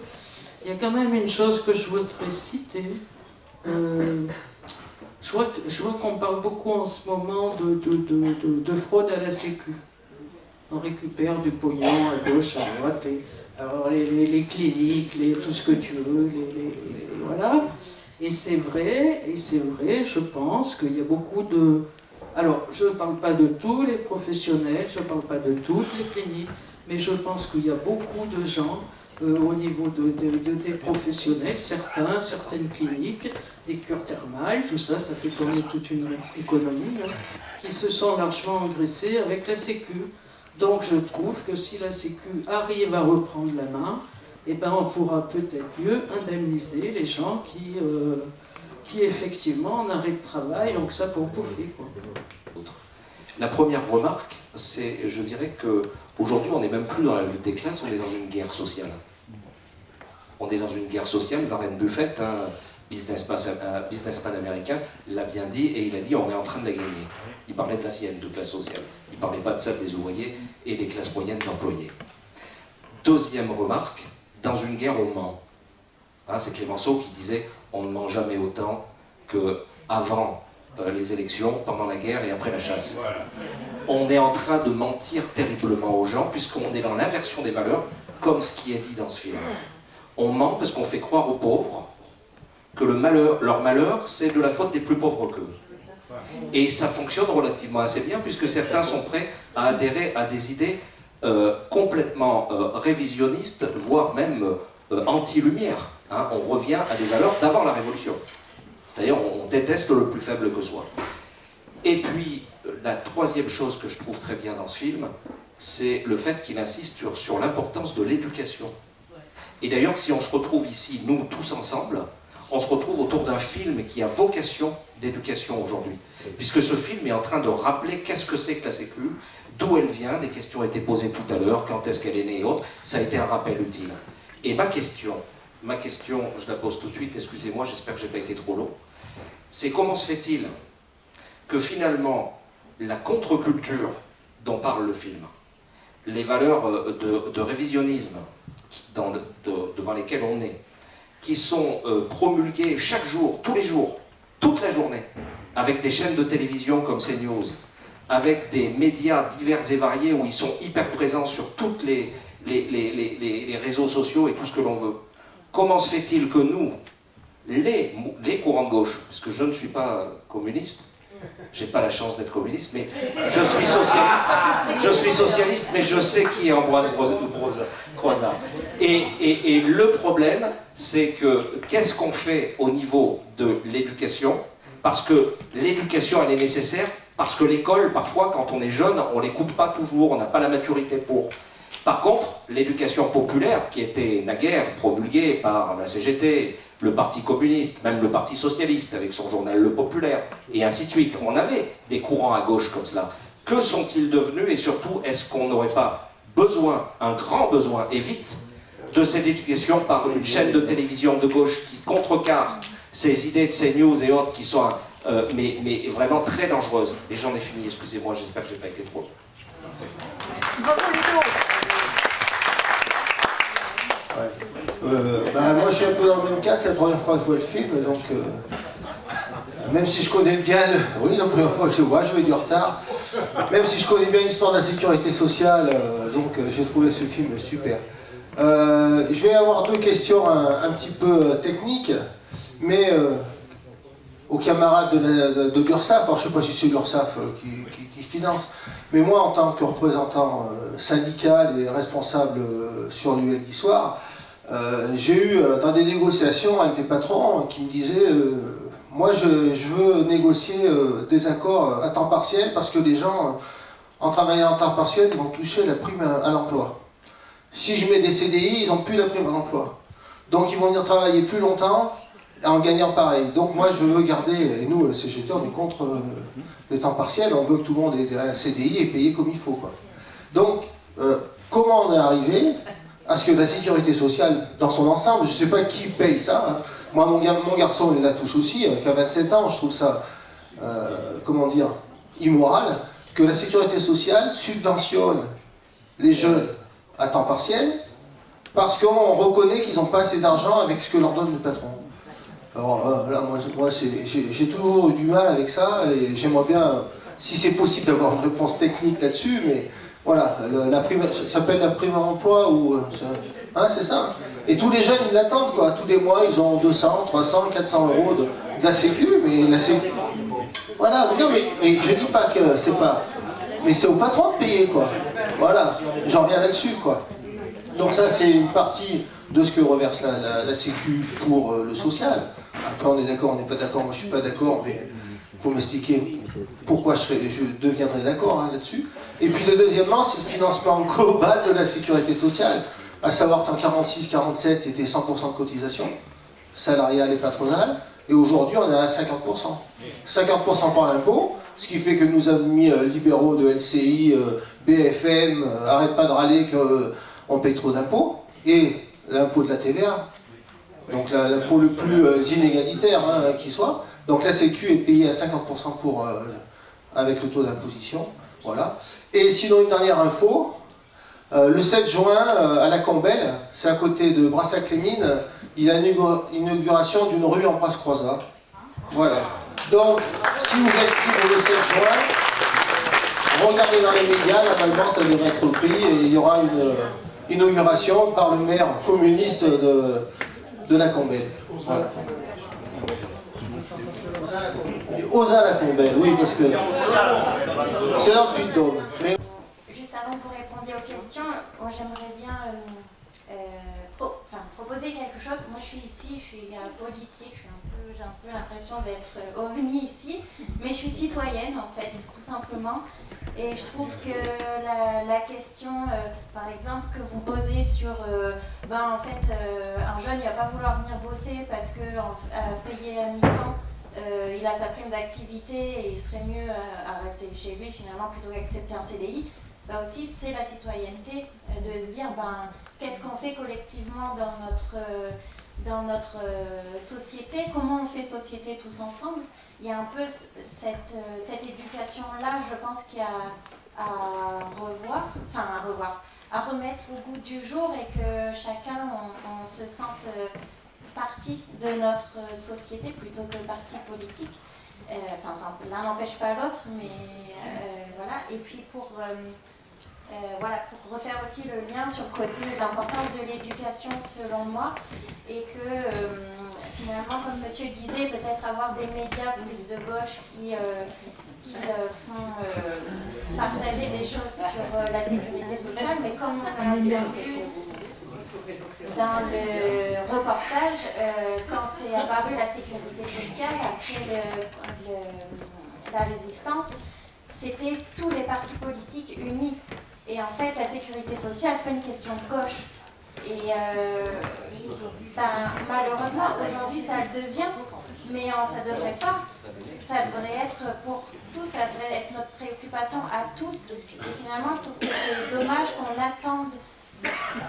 il y a quand même une chose que je voudrais citer. Je vois qu'on parle beaucoup en ce moment de fraude à la Sécu. On récupère du pognon à gauche, à droite, les cliniques, tout ce que tu veux, voilà. Et c'est vrai, je pense qu'il y a beaucoup de... Alors, je ne parle pas de tous les professionnels, je ne parle pas de toutes les cliniques, mais je pense qu'il y a beaucoup de gens au niveau des professionnels, certaines cliniques, des cures thermales, tout ça, ça fait tourner toute une économie, hein, qui se sont largement engraissés avec la Sécu. Donc je trouve que si la Sécu arrive à reprendre la main, eh ben, on pourra peut-être mieux indemniser les gens qui effectivement en arrêt de travail, donc ça pour bouffer, quoi. La première remarque, c'est, je dirais qu'aujourd'hui, on n'est même plus dans la lutte des classes, on est dans une guerre sociale. On est dans une guerre sociale. Warren Buffett, un businessman américain, l'a bien dit, et il a dit on est en train de la gagner. Il parlait de la sienne, de classe sociale. Il ne parlait pas de celle des ouvriers et des classes moyennes d'employés. Deuxième remarque, dans une guerre on ment. Hein, c'est Clémenceau qui disait on ne ment jamais autant qu'avant les élections, pendant la guerre et après la chasse. On est en train de mentir terriblement aux gens puisqu'on est dans l'inversion des valeurs, comme ce qui est dit dans ce film. On ment parce qu'on fait croire aux pauvres que leur malheur, c'est de la faute des plus pauvres qu'eux. Et ça fonctionne relativement assez bien puisque certains sont prêts à adhérer à des idées complètement révisionnistes, voire même anti-lumière. Hein. On revient à des valeurs d'avant la Révolution. C'est-à-dire on déteste le plus faible que soi. Et puis, la troisième chose que je trouve très bien dans ce film, c'est le fait qu'il insiste sur l'importance de l'éducation. Et d'ailleurs, si on se retrouve ici, nous tous ensemble, on se retrouve autour d'un film qui a vocation d'éducation aujourd'hui. Puisque ce film est en train de rappeler qu'est-ce que c'est que la Sécu, d'où elle vient, des questions ont été posées tout à l'heure, quand est-ce qu'elle est née et autres, ça a été un rappel utile. Et ma question, je la pose tout de suite, excusez-moi, j'espère que je n'ai pas été trop long, c'est comment se fait-il que finalement, la contre-culture dont parle le film, les valeurs de révisionnisme devant lesquelles on est, qui sont promulguées chaque jour, tous les jours, toute la journée, avec des chaînes de télévision comme CNews, avec des médias divers et variés où ils sont hyper présents sur tous les réseaux sociaux et tout ce que l'on veut. Comment se fait-il que nous, les courants de gauche, parce que je ne suis pas communiste, j'ai pas la chance d'être communiste, mais je suis socialiste, mais je sais qui est Ambroise Croizat. Et le problème, c'est que qu'est-ce qu'on fait au niveau de l'éducation? Parce que l'éducation, elle est nécessaire, parce que l'école, parfois, quand on est jeune, on l'écoute pas toujours, on n'a pas la maturité pour. Par contre, l'éducation populaire, qui était naguère promulguée par la CGT, le Parti communiste, même le Parti socialiste, avec son journal Le Populaire, et ainsi de suite, on avait des courants à gauche comme cela. Que sont-ils devenus, et surtout, est-ce qu'on n'aurait pas besoin, un grand besoin, et vite, de cette éducation par une chaîne de télévision de gauche qui contrecarre ces idées de CNews et autres qui sont mais vraiment très dangereuses. Et j'en ai fini, excusez-moi, j'espère que je n'ai pas été trop. Moi je suis un peu dans le même cas, c'est la première fois que je vois le film, donc même si je connais bien, oui, la première fois que je le vois, j'avais du retard, même si je connais bien l'histoire de la sécurité sociale, donc j'ai trouvé ce film super. Je vais avoir deux questions un petit peu techniques, mais aux camarades de l'URSSAF, alors je ne sais pas si c'est l'URSSAF qui finance, mais moi en tant que représentant syndical et responsable sur l'UL d'histoire, j'ai eu dans des négociations avec des patrons qui me disaient moi je veux négocier des accords à temps partiel parce que les gens en travaillant à temps partiel ils vont toucher la prime à l'emploi. Si je mets des CDI, ils n'ont plus la prime à l'emploi. Donc ils vont venir travailler plus longtemps en gagnant pareil. Donc moi je veux garder, et nous le CGT on est contre le temps partiel, on veut que tout le monde ait un CDI et payé comme il faut, quoi. Donc comment on est arrivé à ce que la sécurité sociale dans son ensemble, je ne sais pas qui paye ça, hein. Moi mon garçon il la touche aussi, qu'à 27 ans je trouve ça, comment dire, immoral, que la sécurité sociale subventionne les jeunes à temps partiel parce qu'on reconnaît qu'ils n'ont pas assez d'argent avec ce que leur donne le patron. Alors là, moi j'ai toujours eu du mal avec ça et j'aimerais bien, si c'est possible, d'avoir une réponse technique là-dessus, mais voilà, la prime, ça s'appelle la prime à l'emploi ou... Hein, c'est ça. Et tous les jeunes, ils l'attendent, quoi. Tous les mois, ils ont 200, 300, 400 euros de la Sécu, mais la Sécu... Voilà, non, mais je dis pas que c'est pas... Mais c'est au patron de payer, quoi. Voilà, j'en reviens là-dessus, quoi. Donc ça, c'est une partie de ce que reverse la Sécu pour le social. Après, on est d'accord, on n'est pas d'accord, moi je suis pas d'accord, mais il faut m'expliquer pourquoi je deviendrai d'accord là-dessus. Et puis deuxièmement, c'est le financement global de la sécurité sociale, à savoir qu'en 46-47, c'était 100% de cotisation, salariale et patronale, et aujourd'hui on est à 50%. 50% par l'impôt, ce qui fait que nos amis libéraux de LCI, BFM, arrêtent pas de râler qu'on paye trop d'impôts, et l'impôt de la TVA, donc l'impôt le plus inégalitaire qui soit. Donc la Sécu est payée à 50% avec le taux d'imposition. Voilà. Et sinon, une dernière info, le 7 juin, à la Combelle, c'est à côté de Brassac-les-Mines, il y a une inauguration d'une rue Ambroise Croizat. Voilà. Donc, si vous êtes pour le 7 juin, regardez dans les médias, normalement ça devrait être pris, et il y aura une inauguration par le maire communiste de la Combelle. Voilà. Osa la Combelle, oui, parce que c'est dans le Puy-de-Dôme. Mais... Juste avant que vous répondiez aux questions, moi j'aimerais bien proposer quelque chose. Moi je suis ici, je suis politique, j'ai un peu l'impression d'être ovni ici, mais je suis citoyenne en fait, tout simplement. Et je trouve que la question, par exemple, que vous posez sur, en fait, un jeune, il va pas vouloir venir bosser parce que payé à mi-temps, il a sa prime d'activité et il serait mieux à rester chez lui finalement plutôt qu'accepter un CDI. Aussi, c'est la citoyenneté de se dire, qu'est-ce qu'on fait collectivement dans notre société, comment on fait société tous ensemble. Il y a un peu cette éducation-là, je pense qu'il y a à remettre au goût du jour et que chacun, on se sente partie de notre société plutôt que parti politique. L'un n'empêche pas l'autre, mais voilà. Et puis pour refaire aussi le lien sur le côté de l'importance de l'éducation selon moi, et que finalement, comme monsieur disait, peut-être avoir des médias plus de gauche qui font partager des choses sur la sécurité sociale, mais comme on a bien vu dans le reportage, quand est apparue la sécurité sociale après la résistance, c'était tous les partis politiques unis. Et en fait, la sécurité sociale, c'est pas une question de gauche. Et malheureusement, aujourd'hui, ça le devient, mais ça devrait pas. Ça devrait être pour tous, ça devrait être notre préoccupation à tous. Et finalement, je trouve que c'est dommage qu'on attende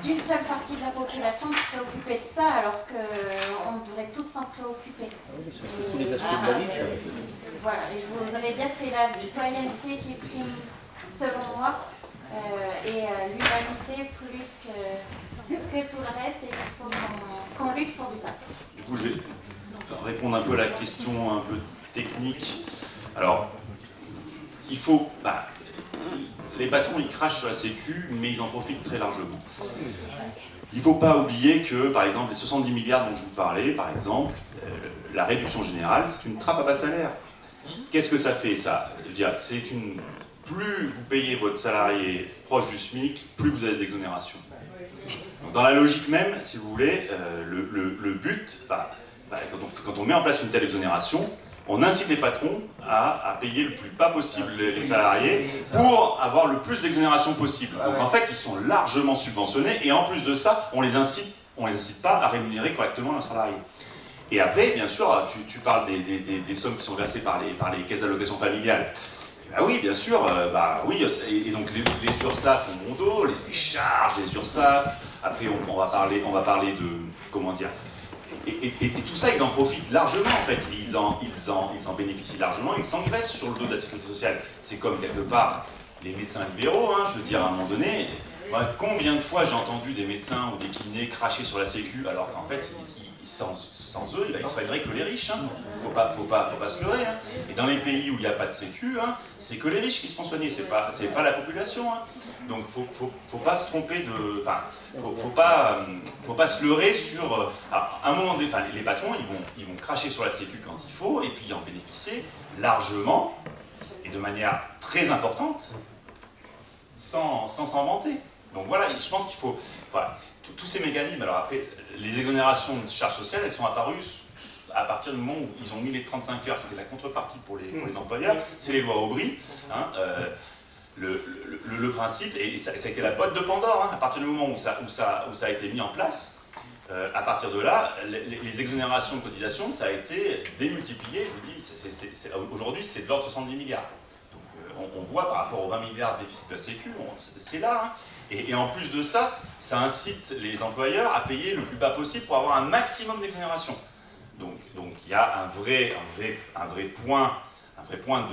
d'une seule partie de la population de se préoccuper de ça, alors qu'on devrait tous s'en préoccuper. Tous les aspects de la vie, ça. Voilà, et je voudrais dire que c'est la citoyenneté qui prime, selon moi, et l'humanité plus que tout le reste, et qu'il faut qu'on lutte pour ça. Du coup, je vais répondre un peu à la question un peu technique. Alors, il faut... les patrons, ils crachent sur la sécu, mais ils en profitent très largement. Il ne faut pas oublier que, par exemple, les 70 milliards dont je vous parlais, par exemple, la réduction générale, c'est une trappe à bas salaire. Qu'est-ce que ça fait, ça? Je veux dire, plus vous payez votre salarié proche du SMIC, plus vous avez d'exonération. Dans la logique même, si vous voulez, le but, quand on met en place une telle exonération, on incite les patrons à payer le plus bas possible les salariés pour avoir le plus d'exonération possible. Donc en fait, ils sont largement subventionnés et en plus de ça, on les incite pas à rémunérer correctement leurs salariés. Et après, bien sûr, tu parles des sommes qui sont versées par les caisses d'allocation familiale. Oui, bien sûr, oui, et donc les URSSAF ont bon dos, les charges, les URSSAF, après on va parler de, comment dire, et tout ça, ils en profitent largement en fait, ils en bénéficient largement, ils s'engraissent sur le dos de la sécurité sociale. C'est comme quelque part les médecins libéraux, je veux dire à un moment donné, combien de fois j'ai entendu des médecins ou des kinés cracher sur la sécu alors qu'en fait, sans eux, il ne soigneraient que les riches. Faut pas se leurrer. Et dans les pays où il n'y a pas de sécu, c'est que les riches qui se font soigner, c'est pas la population. Donc faut pas se tromper de... faut pas se leurrer sur... à un moment donné, les patrons, ils vont cracher sur la sécu quand il faut, et puis en bénéficier largement, et de manière très importante, sans s'en vanter. Donc voilà, je pense qu'il faut... Voilà, tous ces mécanismes, alors après, les exonérations de charges sociales, elles sont apparues à partir du moment où ils ont mis les 35 heures, c'était la contrepartie pour les employeurs, c'est les lois Aubry. Le principe, et ça a été la boîte de Pandore, à partir du moment où ça a été mis en place, à partir de là, les exonérations de cotisations, ça a été démultiplié, je vous dis, aujourd'hui c'est de l'ordre de 70 milliards. Donc on voit par rapport aux 20 milliards de déficit de la Sécu, c'est là. Et en plus de ça, ça incite les employeurs à payer le plus bas possible pour avoir un maximum d'exonération. Donc il y a un vrai point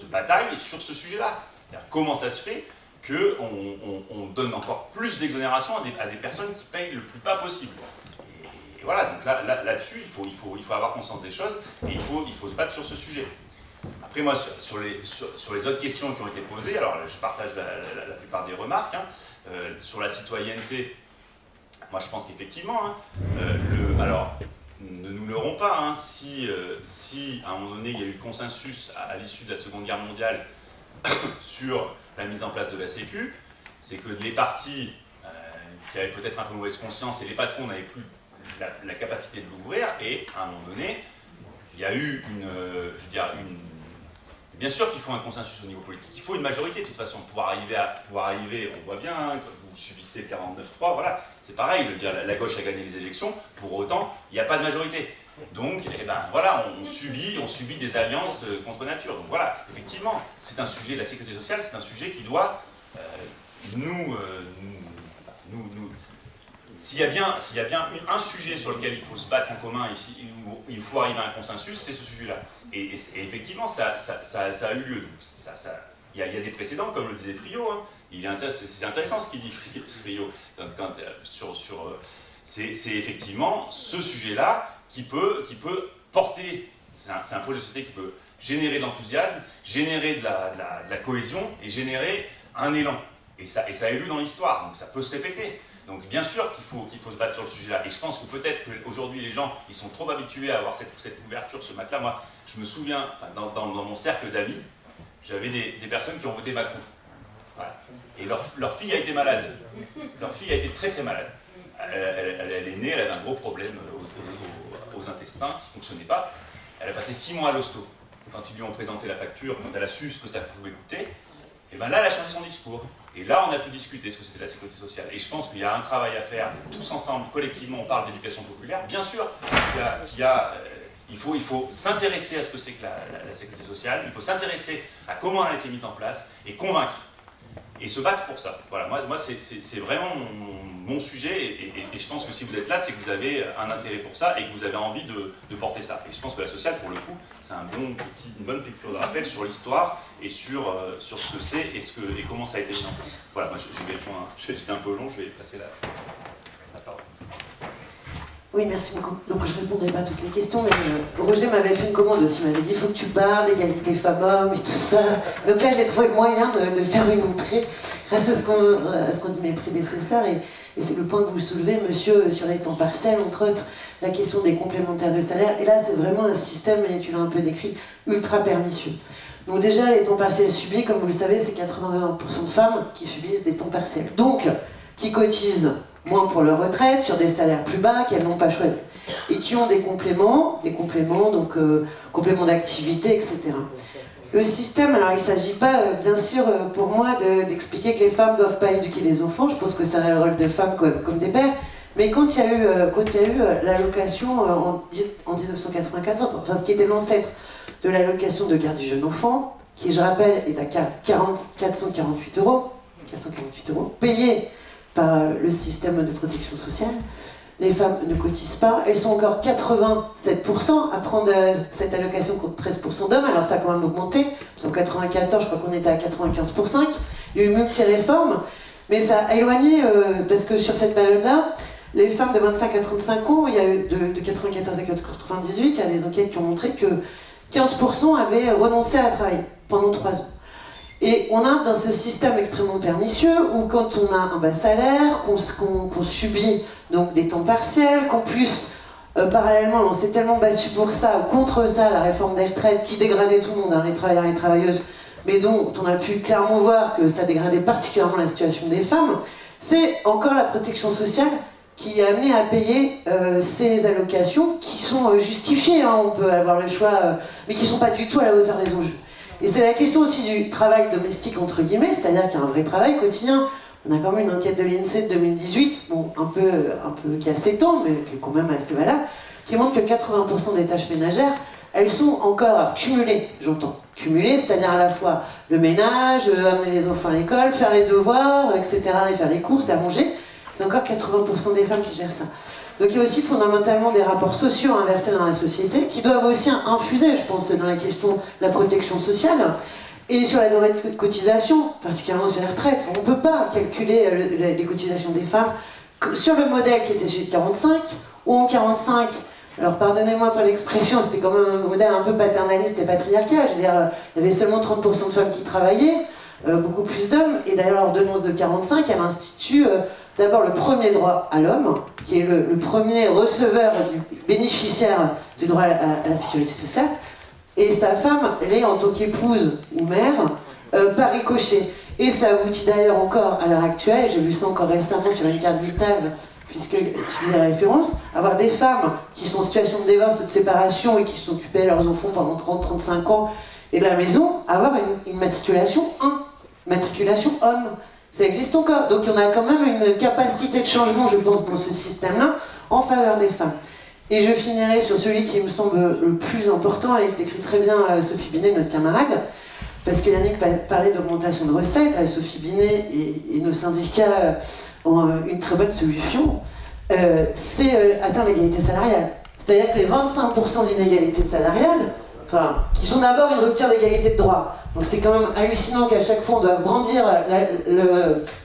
de bataille sur ce sujet-là. Comment ça se fait qu'on donne encore plus d'exonération à des personnes qui payent le plus bas possible? Et voilà, donc là-dessus, il faut avoir conscience des choses et il faut se battre sur ce sujet. Après moi, sur les autres questions qui ont été posées, alors je partage la plupart des remarques. Sur la citoyenneté, moi je pense qu'effectivement, alors ne nous leurrons pas, si à un moment donné il y a eu consensus à l'issue de la Seconde Guerre mondiale sur la mise en place de la Sécu, c'est que les partis qui avaient peut-être un peu mauvaise conscience et les patrons n'avaient plus la capacité de l'ouvrir, et à un moment donné, il y a eu une Bien sûr qu'il faut un consensus au niveau politique, il faut une majorité de toute façon. Pour arriver, on voit bien, hein, quand vous subissez le 49-3, voilà, c'est pareil, la gauche a gagné les élections, pour autant, il n'y a pas de majorité. Donc, eh ben, voilà, on subit des alliances contre nature. Donc voilà, effectivement, c'est un sujet, la sécurité sociale, c'est un sujet qui doit s'il y a bien un sujet sur lequel il faut se battre en commun ici, où il faut arriver à un consensus, c'est ce sujet-là. Et effectivement, ça a eu lieu. Il y a des précédents, comme le disait Friot. Hein. C'est intéressant ce qu'il dit Friot. C'est effectivement ce sujet-là qui peut porter. C'est un projet de société qui peut générer de l'enthousiasme, générer de la cohésion et générer un élan. Et ça a eu lieu dans l'histoire, donc ça peut se répéter. Donc bien sûr qu'il faut se battre sur le sujet-là. Et je pense que peut-être qu'aujourd'hui les gens, ils sont trop habitués à avoir cette ouverture, ce matelas. Moi, je me souviens, dans mon cercle d'amis, j'avais des personnes qui ont voté Macron. Voilà. Et leur fille a été malade. Leur fille a été très très malade. Elle est née, elle avait un gros problème aux intestins qui ne fonctionnaient pas. Elle a passé 6 mois à l'hosto. Quand ils lui ont présenté la facture, quand elle a su ce que ça pouvait coûter, et bien là, elle a changé son discours. Et là, on a pu discuter ce que c'était la sécurité sociale. Et je pense qu'il y a un travail à faire, tous ensemble, collectivement, on parle d'éducation populaire. Bien sûr il faut s'intéresser à ce que c'est que la sécurité sociale, il faut s'intéresser à comment elle a été mise en place et convaincre. Et se battre pour ça. Voilà, moi c'est vraiment mon sujet et je pense que si vous êtes là, c'est que vous avez un intérêt pour ça et que vous avez envie de porter ça. Et je pense que la sociale, pour le coup, c'est une bonne piqûre de rappel sur l'histoire et sur ce que c'est et comment ça a été mis en place. Voilà, moi j'étais un peu long, je vais passer la parole. Oui, merci beaucoup. Donc je ne répondrai pas à toutes les questions, mais Roger m'avait fait une commande aussi, il m'avait dit il faut que tu parles d'égalité femmes-hommes et tout ça. Donc là j'ai trouvé le moyen de faire une entrée grâce à ce qu'ont dit mes prédécesseurs. Et c'est le point que vous soulevez, monsieur, sur les temps partiels, entre autres, la question des complémentaires de salaire. Et là c'est vraiment un système, et tu l'as un peu décrit, ultra pernicieux. Donc déjà les temps partiels subis, comme vous le savez, c'est 81% de femmes qui subissent des temps partiels. Donc, qui cotisent moins pour leur retraite, sur des salaires plus bas qu'elles n'ont pas choisi, et qui ont des compléments, donc compléments d'activité, etc. Le système, alors il ne s'agit pas, bien sûr, pour moi, d'expliquer que les femmes ne doivent pas éduquer les enfants, je pense que c'est un rôle de femmes comme des pères, mais quand il y a eu l'allocation en 1994, enfin ce qui était l'ancêtre de l'allocation de garde du jeune enfant, qui, je rappelle, est à 448 €, payée par le système de protection sociale, les femmes ne cotisent pas, elles sont encore 87% à prendre cette allocation contre 13% d'hommes, alors ça a quand même augmenté, en 94 je crois qu'on était à 95%, il y a eu une multi-réforme, mais ça a éloigné, parce que sur cette période-là, les femmes de 25 à 35 ans, il y a eu de 94 à 98, il y a des enquêtes qui ont montré que 15% avaient renoncé à travailler pendant 3 ans. Et on a dans ce système extrêmement pernicieux où quand on a un bas salaire, qu'on subit donc des temps partiels, qu'en plus, parallèlement, on s'est tellement battu pour ça, ou contre ça, la réforme des retraites qui dégradait tout le monde, hein, les travailleurs et les travailleuses, mais dont on a pu clairement voir que ça dégradait particulièrement la situation des femmes, c'est encore la protection sociale qui est amenée à payer ces allocations qui sont justifiées, hein, on peut avoir le choix, mais qui ne sont pas du tout à la hauteur des enjeux. Et c'est la question aussi du travail domestique, entre guillemets, c'est-à-dire qu'il y a un vrai travail quotidien. On a quand même une enquête de l'INSEE de 2018, bon, un peu qui a 7 ans, mais qui est quand même assez valable, qui montre que 80% des tâches ménagères, elles sont encore cumulées, j'entends. Cumulées, c'est-à-dire à la fois le ménage, amener les enfants à l'école, faire les devoirs, etc., et faire les courses, et à manger. C'est encore 80% des femmes qui gèrent ça. Donc il y a aussi fondamentalement des rapports sociaux inversés dans la société qui doivent aussi infuser, je pense, dans la question de la protection sociale et sur la durée de cotisation, particulièrement sur les retraites. On ne peut pas calculer les cotisations des femmes sur le modèle qui était celui de 45 ou en 45. Alors pardonnez-moi pour l'expression, c'était quand même un modèle un peu paternaliste et patriarcal. Je veux dire, il y avait seulement 30% de femmes qui travaillaient, beaucoup plus d'hommes, et d'ailleurs l'ordonnance de 45, elle institue d'abord le premier droit à l'homme, qui est le premier receveur, bénéficiaire du droit à la sécurité sociale, et sa femme l'est en tant qu'épouse ou mère, par ricochet. Et ça aboutit d'ailleurs encore à l'heure actuelle, j'ai vu ça encore récemment sur une carte vitale, puisque je faisais référence, avoir des femmes qui sont en situation de divorce, de séparation, et qui s'occupaient de leurs enfants pendant 30-35 ans, et la maison avoir une matriculation 1, matriculation homme. Ça existe encore. Donc on a quand même une capacité de changement, je pense, dans ce système-là, en faveur des femmes. Et je finirai sur celui qui me semble le plus important, et décrit très bien Sophie Binet, notre camarade, parce que Yannick parlait d'augmentation de recettes, Sophie Binet et nos syndicats ont une très bonne solution, c'est atteindre l'égalité salariale. C'est-à-dire que les 25% d'inégalité salariale, enfin, qui sont d'abord une rupture d'égalité de droit. Donc c'est quand même hallucinant qu'à chaque fois on doive brandir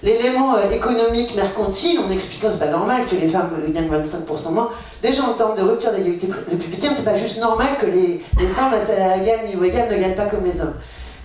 l'élément économique mercantile en expliquant que c'est pas normal que les femmes gagnent 25% moins. Déjà en termes de rupture d'égalité républicaine, c'est pas juste normal que les femmes à salaire égal, niveau égal, ne gagnent pas comme les hommes.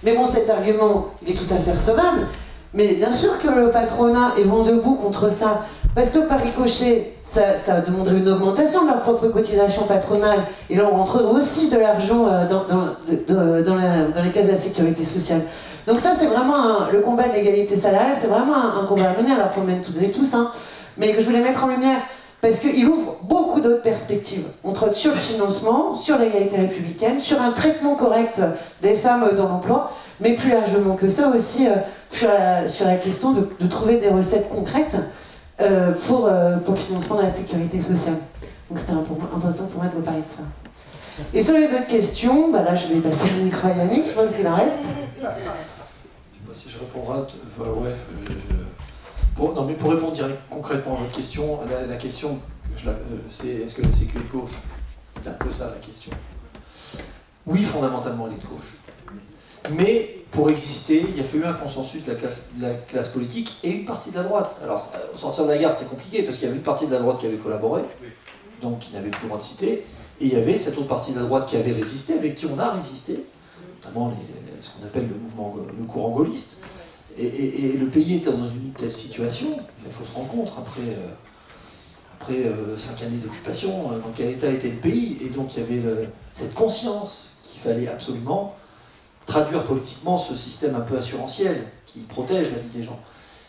Mais bon, cet argument, il est tout à fait recevable. Mais bien sûr que le patronat est vent debout contre ça. Parce que par ricochet, ça demanderait une augmentation de leur propre cotisation patronale. Et là, on rentre aussi de l'argent dans les caisses de la sécurité sociale. Donc ça, c'est vraiment le combat de l'égalité salariale, c'est vraiment un combat à mener, alors qu'on mène toutes et tous, hein, mais que je voulais mettre en lumière, parce qu'il ouvre beaucoup d'autres perspectives. On trotte sur le financement, sur l'égalité républicaine, sur un traitement correct des femmes dans l'emploi, mais plus largement que ça aussi, sur la question de trouver des recettes concrètes pour le financement de la sécurité sociale. Donc c'était important pour moi de vous parler de ça. Et sur les autres questions, bah là je vais passer le micro à Yannick, je pense qu'il en reste. Je sais pas si je répondrai. Non, mais pour répondre concrètement à votre question, la question, c'est est-ce que la sécu est de gauche? C'est un peu ça la question. Oui, fondamentalement, elle est de gauche. Mais pour exister, il a fallu un consensus de la classe politique et une partie de la droite. Alors, au sortir de la guerre, c'était compliqué parce qu'il y avait une partie de la droite qui avait collaboré, donc qui n'avait plus le droit de citer, et il y avait cette autre partie de la droite qui avait résisté, avec qui on a résisté, notamment ce qu'on appelle le courant gaulliste. Et le pays était dans une telle situation, il faut se rendre compte, après 5 années d'occupation, dans quel état était le pays, et donc il y avait cette conscience qu'il fallait absolument traduire politiquement ce système un peu assurantiel qui protège la vie des gens.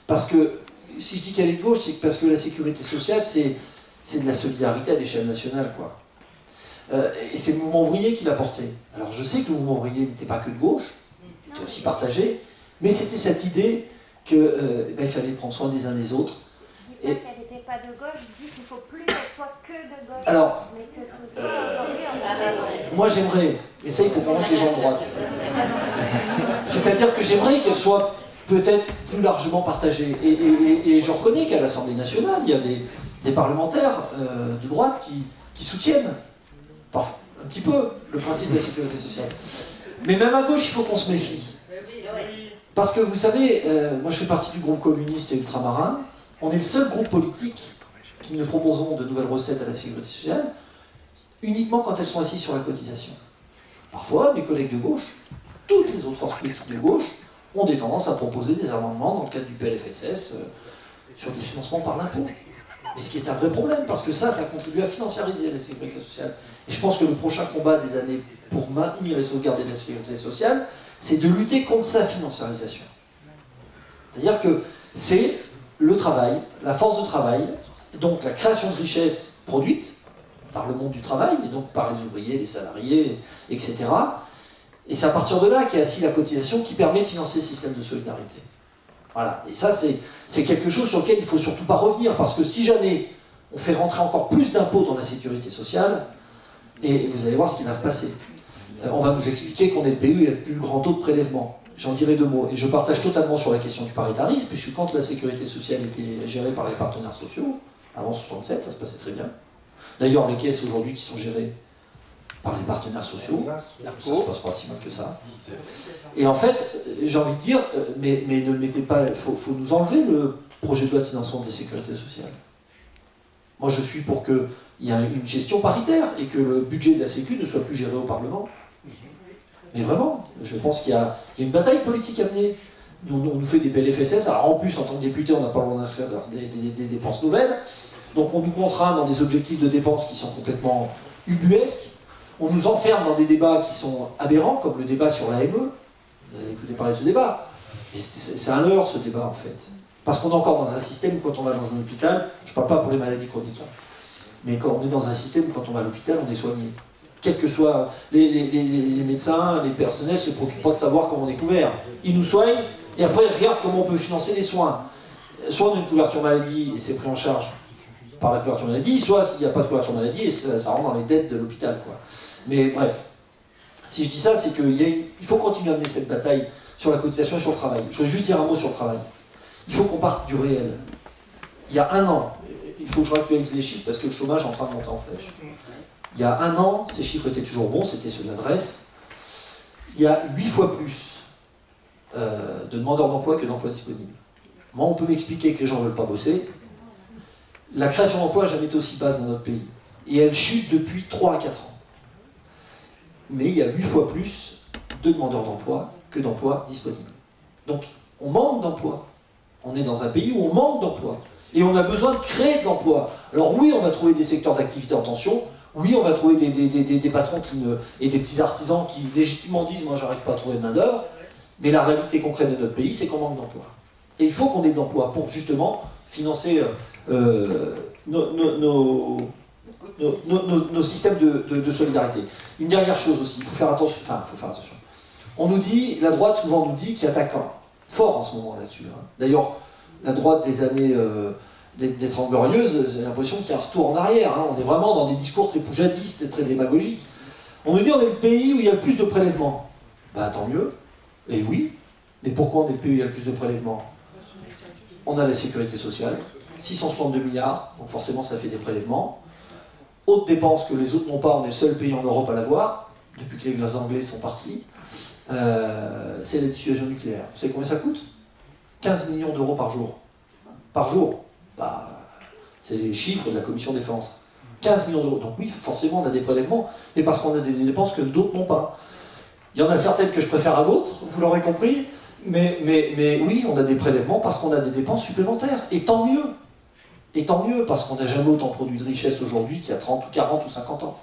Parce que, si je dis qu'elle est de gauche, c'est parce que la sécurité sociale, c'est de la solidarité à l'échelle nationale, quoi. Et c'est le mouvement ouvrier qui l'a porté. Alors je sais que le mouvement ouvrier n'était pas que de gauche, il était aussi partagé, mais c'était cette idée qu'il fallait prendre soin des uns des autres. Je dis pas qu'elle n'était pas de gauche, je dis qu'il ne faut plus qu'elle soit que de gauche. Alors, mais que ce soit aujourd'hui moi j'aimerais, mais ça il faut convaincre les gens de droite. C'est-à-dire que j'aimerais qu'elle soit peut-être plus largement partagée. Et je reconnais qu'à l'Assemblée nationale, il y a des parlementaires de droite qui soutiennent un petit peu le principe de la sécurité sociale. Mais même à gauche, il faut qu'on se méfie. Parce que vous savez, moi je fais partie du groupe communiste et ultramarin, on est le seul groupe politique qui ne proposons de nouvelles recettes à la sécurité sociale uniquement quand elles sont assises sur la cotisation. Parfois, mes collègues de gauche, toutes les autres forces politiques de gauche, ont des tendances à proposer des amendements dans le cadre du PLFSS sur des financements par l'impôt. Mais ce qui est un vrai problème, parce que ça contribue à financiariser la sécurité sociale. Et je pense que le prochain combat des années pour maintenir et sauvegarder la sécurité sociale, c'est de lutter contre sa financiarisation. C'est-à-dire que c'est le travail, la force de travail, donc la création de richesses produites par le monde du travail, et donc par les ouvriers, les salariés, etc. Et c'est à partir de là qu'est assise la cotisation qui permet de financer le système de solidarité. Voilà. Et ça, c'est quelque chose sur lequel il ne faut surtout pas revenir, parce que si jamais on fait rentrer encore plus d'impôts dans la sécurité sociale, et vous allez voir ce qui va se passer. On va nous expliquer qu'on est le pays où il y a le plus grand taux de prélèvement. J'en dirai 2 mots. Et je partage totalement sur la question du paritarisme, puisque quand la sécurité sociale était gérée par les partenaires sociaux, avant 67, ça se passait très bien. D'ailleurs, les caisses aujourd'hui qui sont gérées par les partenaires sociaux, ça se passe pas si mal que ça. Et en fait, j'ai envie de dire, mais ne le mettez pas, faut nous enlever le projet de loi de financement de la sécurité sociale. Moi, je suis pour qu'il y ait une gestion paritaire et que le budget de la Sécu ne soit plus géré au Parlement. Mais vraiment, je pense qu'il y a une bataille politique à mener. On nous fait des PLFSS, alors en plus, en tant que député, on n'a pas le droit d'inscrire des dépenses nouvelles. Donc on nous contraint dans des objectifs de dépenses qui sont complètement ubuesques. On nous enferme dans des débats qui sont aberrants, comme le débat sur l'AME. Vous avez écouté parler de ce débat. Mais c'est un leurre, ce débat, en fait. Parce qu'on est encore dans un système où quand on va dans un hôpital, je ne parle pas pour les maladies chroniques, hein, mais quand on est dans un système où quand on va à l'hôpital, on est soigné. Quels que soient les médecins, les personnels ne se préoccupent pas de savoir comment on est couvert. Ils nous soignent et après ils regardent comment on peut financer les soins. Soit on a une couverture maladie et c'est pris en charge par la couverture maladie, soit il n'y a pas de couverture maladie et ça rentre dans les dettes de l'hôpital, quoi. Mais bref, si je dis ça, c'est qu'il faut continuer à mener cette bataille sur la cotisation et sur le travail. Je voudrais juste dire un mot sur le travail. Il faut qu'on parte du réel. Il y a un an, il faut que je réactualise les chiffres parce que le chômage est en train de monter en flèche. Il y a un an, ces chiffres étaient toujours bons, c'était ceux de l'adresse. Il y a 8 fois plus de demandeurs d'emploi que d'emplois disponibles. Moi, on peut m'expliquer que les gens ne veulent pas bosser. La création d'emplois n'a jamais été aussi basse dans notre pays. Et elle chute depuis 3 à 4 ans. Mais il y a 8 fois plus de demandeurs d'emploi que d'emplois disponibles. Donc, on manque d'emplois. On est dans un pays où on manque d'emplois. Et on a besoin de créer de l'emploi. Alors oui, on va trouver des secteurs d'activité en tension. Oui, on va trouver des patrons et des petits artisans qui légitimement disent « moi, j'arrive pas à trouver de main-d'œuvre ». Mais la réalité concrète de notre pays, c'est qu'on manque d'emplois. Et il faut qu'on ait de l'emploi pour justement financer nos systèmes de solidarité. Une dernière chose aussi, il faut faire attention. On nous dit, la droite souvent nous dit qu'il y a attaquant fort en ce moment là-dessus. Hein. D'ailleurs, la droite des années des 30 Glorieuses, j'ai l'impression qu'il y a un retour en arrière. Hein. On est vraiment dans des discours très poujadistes et très démagogiques. On nous dit on est le pays où il y a le plus de prélèvements. Bah tant mieux. Et oui. Mais pourquoi on est le pays où il y a le plus de prélèvements? On a la sécurité sociale, 662 milliards, donc forcément ça fait des prélèvements. Haute dépense que les autres n'ont pas, on est le seul pays en Europe à l'avoir, depuis que les Anglais sont partis. C'est la dissuasion nucléaire. Vous savez combien ça coûte? 15 millions d'euros par jour. Par jour. Bah, c'est les chiffres de la Commission Défense. 15 millions d'euros. Donc oui, forcément on a des prélèvements, mais parce qu'on a des dépenses que d'autres n'ont pas. Il y en a certaines que je préfère à d'autres, vous l'aurez compris, mais oui, on a des prélèvements parce qu'on a des dépenses supplémentaires. Et tant mieux. Et tant mieux, parce qu'on n'a jamais autant produit de richesse aujourd'hui qu'il y a 30 ou 40 ou 50 ans.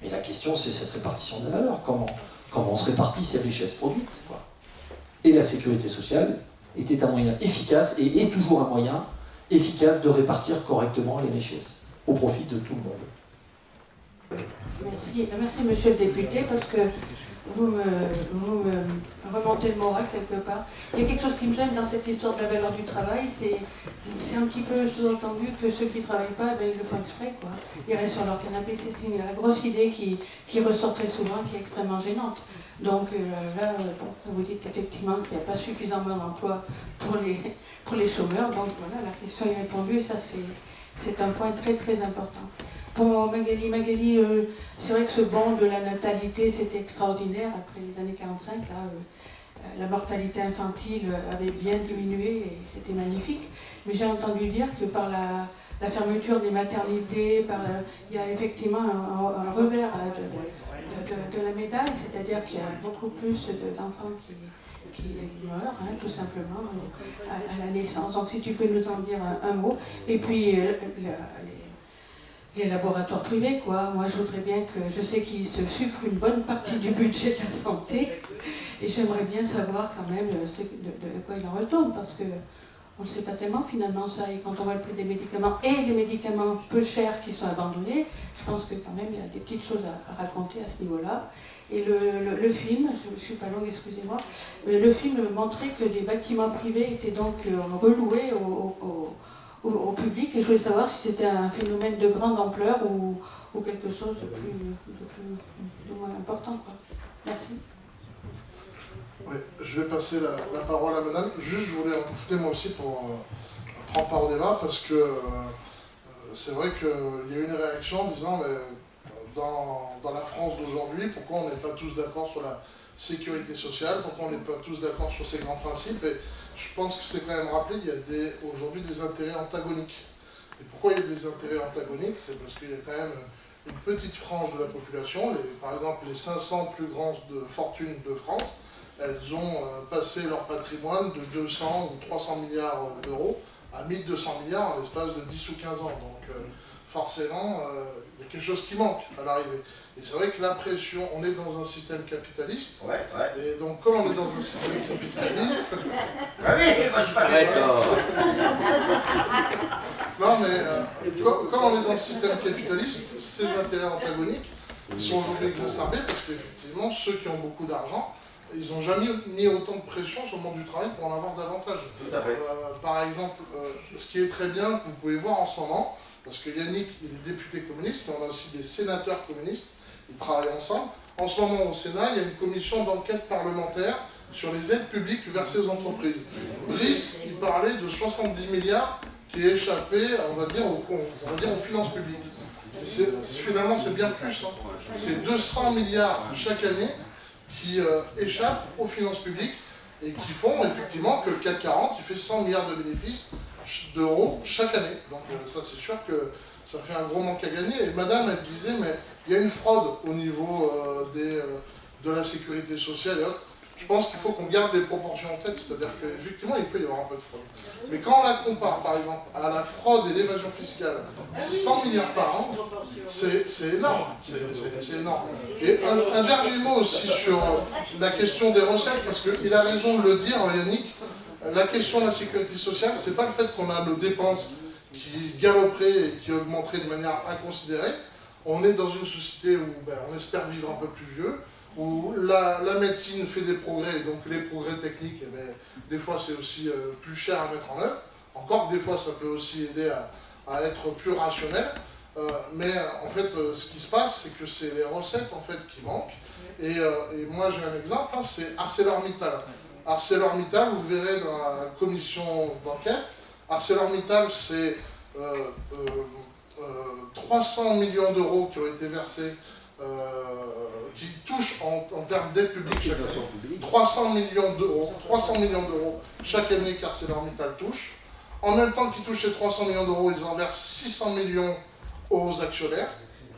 Mais la question, c'est cette répartition de la valeur. Comment on se répartit ces richesses produites, quoi. Et la sécurité sociale était un moyen efficace, et est toujours un moyen efficace de répartir correctement les richesses, au profit de tout le monde. Merci monsieur le député, parce que vous me remontez le moral quelque part. Il y a quelque chose qui me gêne dans cette histoire de la valeur du travail, c'est un petit peu sous-entendu que ceux qui ne travaillent pas, ben, ils le font exprès, quoi. Ils restent sur leur canapé, c'est la grosse idée qui ressort très souvent, qui est extrêmement gênante. Donc là, vous dites effectivement qu'il n'y a pas suffisamment d'emplois pour les chômeurs, donc voilà, la question est répondue, et ça c'est un point très très important. Pour Magali, c'est vrai que ce bond de la natalité, c'était extraordinaire. Après les années 45, là, la mortalité infantile avait bien diminué et c'était magnifique. Mais j'ai entendu dire que par la fermeture des maternités, il y a effectivement un revers de la médaille, c'est-à-dire qu'il y a beaucoup plus d'enfants qui meurent, hein, tout simplement, à la naissance. Donc si tu peux nous en dire un mot. Et puis les laboratoires privés, quoi. Moi, je voudrais bien que... Je sais qu'ils se sucrent une bonne partie du budget de la santé, et j'aimerais bien savoir quand même de quoi il en retourne, parce que on ne sait pas tellement finalement ça, et quand on voit le prix des médicaments, et les médicaments peu chers qui sont abandonnés, je pense que quand même il y a des petites choses à raconter à ce niveau-là. Et le film, je ne suis pas longue, excusez-moi, le film montrait que des bâtiments privés étaient donc reloués au public, et je voulais savoir si c'était un phénomène de grande ampleur ou quelque chose de plus moins important, quoi. Merci. Oui, je vais passer la parole à madame. Juste, je voulais en profiter moi aussi pour prendre part au débat, parce que c'est vrai qu'il y a eu une réaction en disant mais dans la France d'aujourd'hui, pourquoi on n'est pas tous d'accord sur la sécurité sociale, pourquoi on n'est pas tous d'accord sur ces grands principes, et je pense que c'est quand même rappelé, il y a aujourd'hui des intérêts antagoniques. Et pourquoi il y a des intérêts antagoniques? C'est parce qu'il y a quand même une petite frange de la population, par exemple les 500 plus grandes fortunes de France, elles ont passé leur patrimoine de 200 ou 300 milliards d'euros à 1200 milliards en l'espace de 10 ou 15 ans. Donc forcément, il y a quelque chose qui manque à l'arrivée. Et c'est vrai que la pression, on est dans un système capitaliste, et donc comme on est dans un système capitaliste... Non mais, comme on est dans un système capitaliste, ces intérêts antagoniques, Ils sont aujourd'hui exacerbés parce qu'effectivement, ceux qui ont beaucoup d'argent, ils n'ont jamais mis autant de pression sur le monde du travail pour en avoir davantage. Par exemple, ce qui est très bien, que vous pouvez voir en ce moment, parce que Yannick, il est député communiste, mais on a aussi des sénateurs communistes, ils travaillent ensemble. En ce moment, au Sénat, il y a une commission d'enquête parlementaire sur les aides publiques versées aux entreprises. Brice, il parlait de 70 milliards qui échappaient, on va dire, aux finances publiques. Finalement, c'est bien plus. Hein. C'est 200 milliards chaque année qui échappent aux finances publiques et qui font effectivement que le CAC 40, il fait 100 milliards de bénéfices d'euros chaque année. Donc ça, c'est sûr que ça fait un gros manque à gagner. Et madame, elle disait, mais il y a une fraude au niveau de la sécurité sociale et autres. Je pense qu'il faut qu'on garde les proportions en tête, c'est-à-dire qu'effectivement, il peut y avoir un peu de fraude. Mais quand on la compare, par exemple, à la fraude et l'évasion fiscale, c'est 100 milliards par an, c'est énorme. C'est énorme. Et un dernier mot aussi sur la question des recettes, parce qu'il a raison de le dire, Yannick, la question de la sécurité sociale, c'est pas le fait qu'on a nos dépenses qui galoperaient et qui augmenteraient de manière inconsidérée. On est dans une société où on espère vivre un peu plus vieux, où la médecine fait des progrès, donc les progrès techniques, des fois c'est aussi plus cher à mettre en œuvre. Encore que des fois ça peut aussi aider à être plus rationnel. Mais en fait, ce qui se passe, c'est que c'est les recettes en fait qui manquent. Et moi j'ai un exemple, hein, c'est ArcelorMittal. ArcelorMittal, vous verrez dans la commission d'enquête, ArcelorMittal c'est 300 millions d'euros qui ont été versés, qui touchent en termes d'aide publique chaque année. 300 millions d'euros chaque année qu'ArcelorMittal touche. En même temps qu'ils touchent ces 300 millions d'euros, ils en versent 600 millions aux actionnaires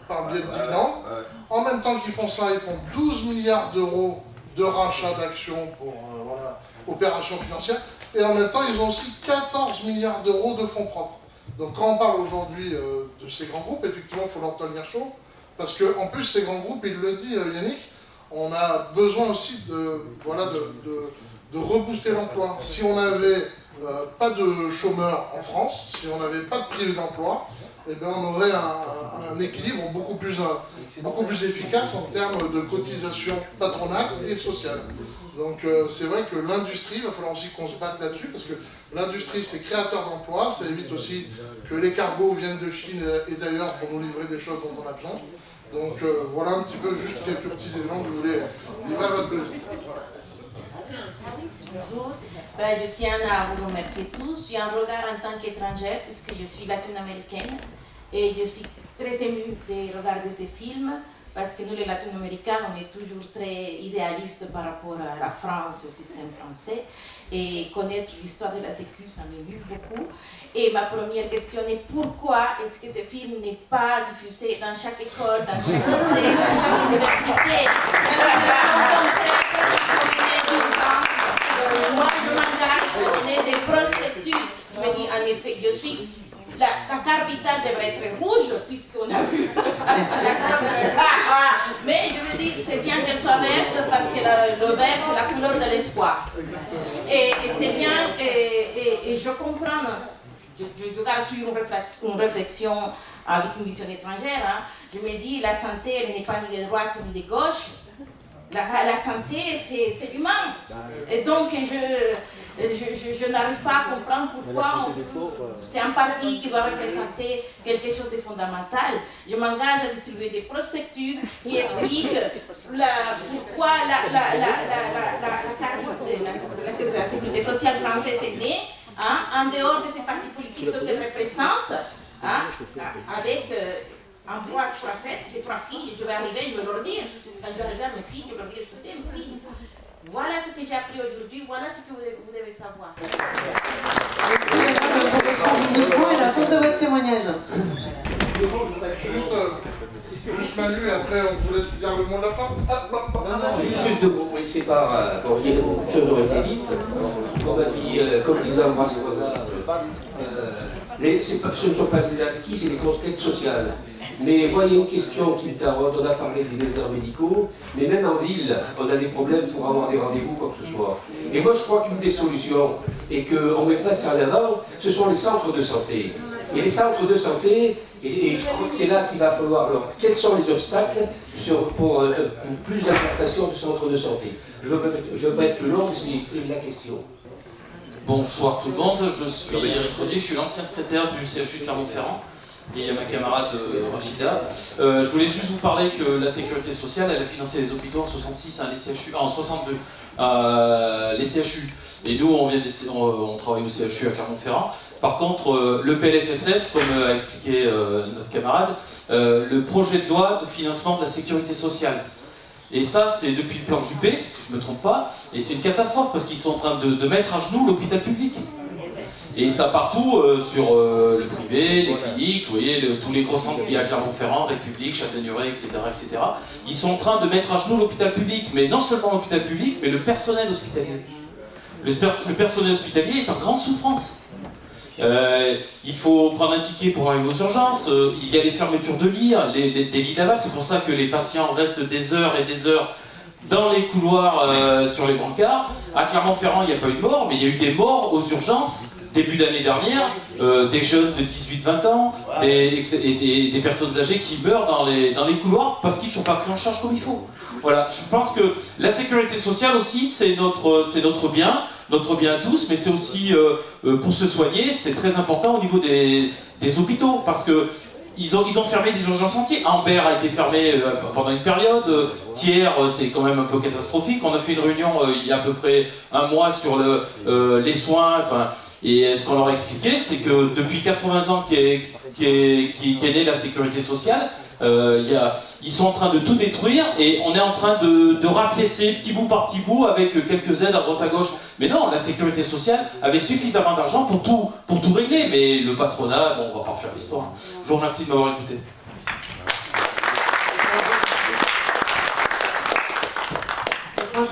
par le biais de dividendes. En même temps qu'ils font ça, ils font 12 milliards d'euros de rachat d'actions pour opérations financières. Et en même temps, ils ont aussi 14 milliards d'euros de fonds propres. Donc quand on parle aujourd'hui de ces grands groupes, effectivement, il faut leur tenir chaud. Parce qu'en plus, ces grands groupes, il le dit Yannick, on a besoin aussi de rebooster l'emploi. Si on n'avait pas de chômeurs en France, si on n'avait pas de privé d'emploi, eh bien, on aurait un équilibre beaucoup plus efficace en termes de cotisation patronale et sociale. Donc c'est vrai que l'industrie, il va falloir aussi qu'on se batte là-dessus, parce que l'industrie c'est créateur d'emplois, ça évite aussi que les cargos viennent de Chine et d'ailleurs pour nous livrer des choses dont on a besoin. Donc voilà un petit peu juste quelques petits éléments que je voulais livrer à votre plaisir. Bonjour, je tiens à vous remercier tous. J'ai un regard en tant qu'étrangère puisque je suis latino-américaine et je suis très émue de regarder ces films parce que nous les latino-américains on est toujours très idéalistes par rapport à la France et au système français et connaître l'histoire de la Sécu ça m'émue beaucoup. Et ma première question est pourquoi est-ce que ce film n'est pas diffusé dans chaque école, dans chaque lycée, dans chaque université, dans une façon concrète. Moi, je m'engage à donner des prospectus. Je me dis, en effet, la carte vitale devrait être rouge, puisqu'on a vu mais je me dis, c'est bien qu'elle soit verte, parce que le vert, c'est la couleur de l'espoir. Et c'est bien, et je comprends, je garde une réflexion avec une vision étrangère. Hein. Je me dis, la santé, elle n'est pas ni de droite ni de gauche. La santé, c'est humain. Et donc, je n'arrive pas à comprendre pourquoi c'est un parti qui doit représenter quelque chose de fondamental. Je m'engage à distribuer des prospectus qui expliquent pourquoi la sécurité sociale française est née, hein, en dehors de ces partis politiques qu'elle représente, hein, avec... Ambroise français, j'ai 3 filles, je vais arriver, je vais leur dire, quand je vais arriver à mes filles, je vais leur dire, écoutez, mes filles, voilà ce que j'ai appris aujourd'hui, voilà ce que vous devez savoir. Et la fin de votre témoignage. Juste Manu, et après on vous laisse dire le mot de la fin. Non, juste de vous laisser part, il y a beaucoup de choses ont été dites. On a dit, comme disait Ambroise Croizat, ce ne sont pas des acquis, c'est des conquêtes sociales. Mais moi, il y a une question qui me taraude. On a parlé des déserts médicaux, mais même en ville, on a des problèmes pour avoir des rendez-vous, quoi que ce soit. Et moi, je crois qu'une des solutions, et qu'on ne met pas ça en avant, ce sont les centres de santé. Et les centres de santé, et je crois que c'est là qu'il va falloir. Alors, quels sont les obstacles? pour plus d'implantation du centre de santé. Je veux pas être plus long, c'est la question. Bonsoir tout le monde, je suis Eric Rodier, je suis l'ancien secrétaire du CHU de Clermont-Ferrand et il y a ma camarade Rachida. Je voulais juste vous parler que la sécurité sociale, elle a financé les hôpitaux en 66, hein, les CHU, en 62, les CHU. Et nous, on travaille au CHU à Clermont-Ferrand. Par contre, le PLFSS, comme a expliqué notre camarade, le projet de loi de financement de la sécurité sociale. Et ça, c'est depuis le plan Juppé, si je ne me trompe pas, et c'est une catastrophe parce qu'ils sont en train de mettre à genoux l'hôpital public. Et ça partout sur le privé, les cliniques, vous voyez, tous les gros centres qu'il y a à Clermont-Ferrand, République, Châtaigneraie, etc., etc. Ils sont en train de mettre à genoux l'hôpital public, mais non seulement l'hôpital public, mais le personnel hospitalier. Le personnel hospitalier est en grande souffrance. Il faut prendre un ticket pour arriver aux urgences, il y a les fermetures de lits, des lits d'aval, c'est pour ça que les patients restent des heures et des heures dans les couloirs sur les brancards. À Clermont-Ferrand, il n'y a pas eu de mort, mais il y a eu des morts aux urgences début d'année dernière, des jeunes de 18-20 ans, des personnes âgées qui meurent dans les couloirs parce qu'ils ne sont pas pris en charge comme il faut. Voilà, je pense que la sécurité sociale aussi, c'est notre bien à tous, mais c'est aussi pour se soigner, c'est très important au niveau des hôpitaux, parce que ils ont fermé des urgences entières. Ambert a été fermé pendant une période, Thiers, c'est quand même un peu catastrophique. On a fait une réunion il y a à peu près un mois sur les soins, et ce qu'on leur a expliqué, c'est que depuis 80 ans qu'est née la sécurité sociale, ils sont en train de tout détruire et on est en train de rapiécer petit bout par petit bout avec quelques aides à droite à gauche. Mais non, la sécurité sociale avait suffisamment d'argent pour tout régler, mais le patronat, bon, on va pas refaire l'histoire. Je vous remercie de m'avoir écouté.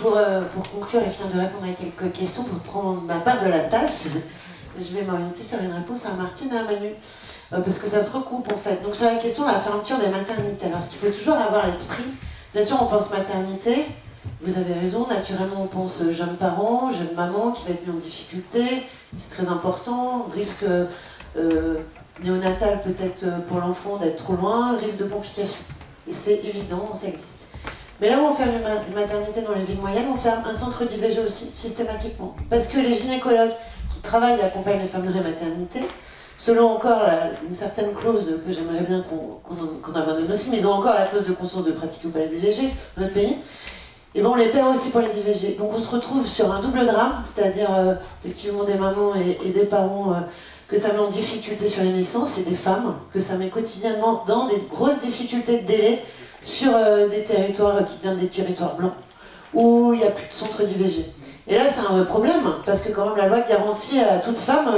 Pour conclure et finir de répondre à quelques questions, pour prendre ma part de la tâche, je vais m'orienter sur une réponse à Martine et à Manu. Parce que ça se recoupe en fait. Donc sur la question de la fermeture des maternités, alors ce qu'il faut toujours avoir à l'esprit, bien sûr on pense maternité, vous avez raison, naturellement on pense jeunes parents, jeunes mamans qui va être mis en difficulté, c'est très important, risque néonatal peut-être pour l'enfant d'être trop loin, risque de complications. Et c'est évident, ça existe. Mais là où on ferme une maternité dans les villes moyennes, on ferme un centre d'IVG aussi, systématiquement. Parce que les gynécologues qui travaillent et accompagnent les femmes de la maternité, selon encore une certaine clause que j'aimerais bien qu'on abandonne aussi, mais ils ont encore la clause de conscience de pratiquer ou pas les IVG dans notre pays, et bon, on les perd aussi pour les IVG. Donc on se retrouve sur un double drame, c'est-à-dire effectivement des mamans et des parents que ça met en difficulté sur les naissances, et des femmes que ça met quotidiennement dans des grosses difficultés de délai sur des territoires qui viennent des territoires blancs, où il n'y a plus de centre d'IVG. Et là c'est un vrai problème, parce que quand même la loi garantit à toute femme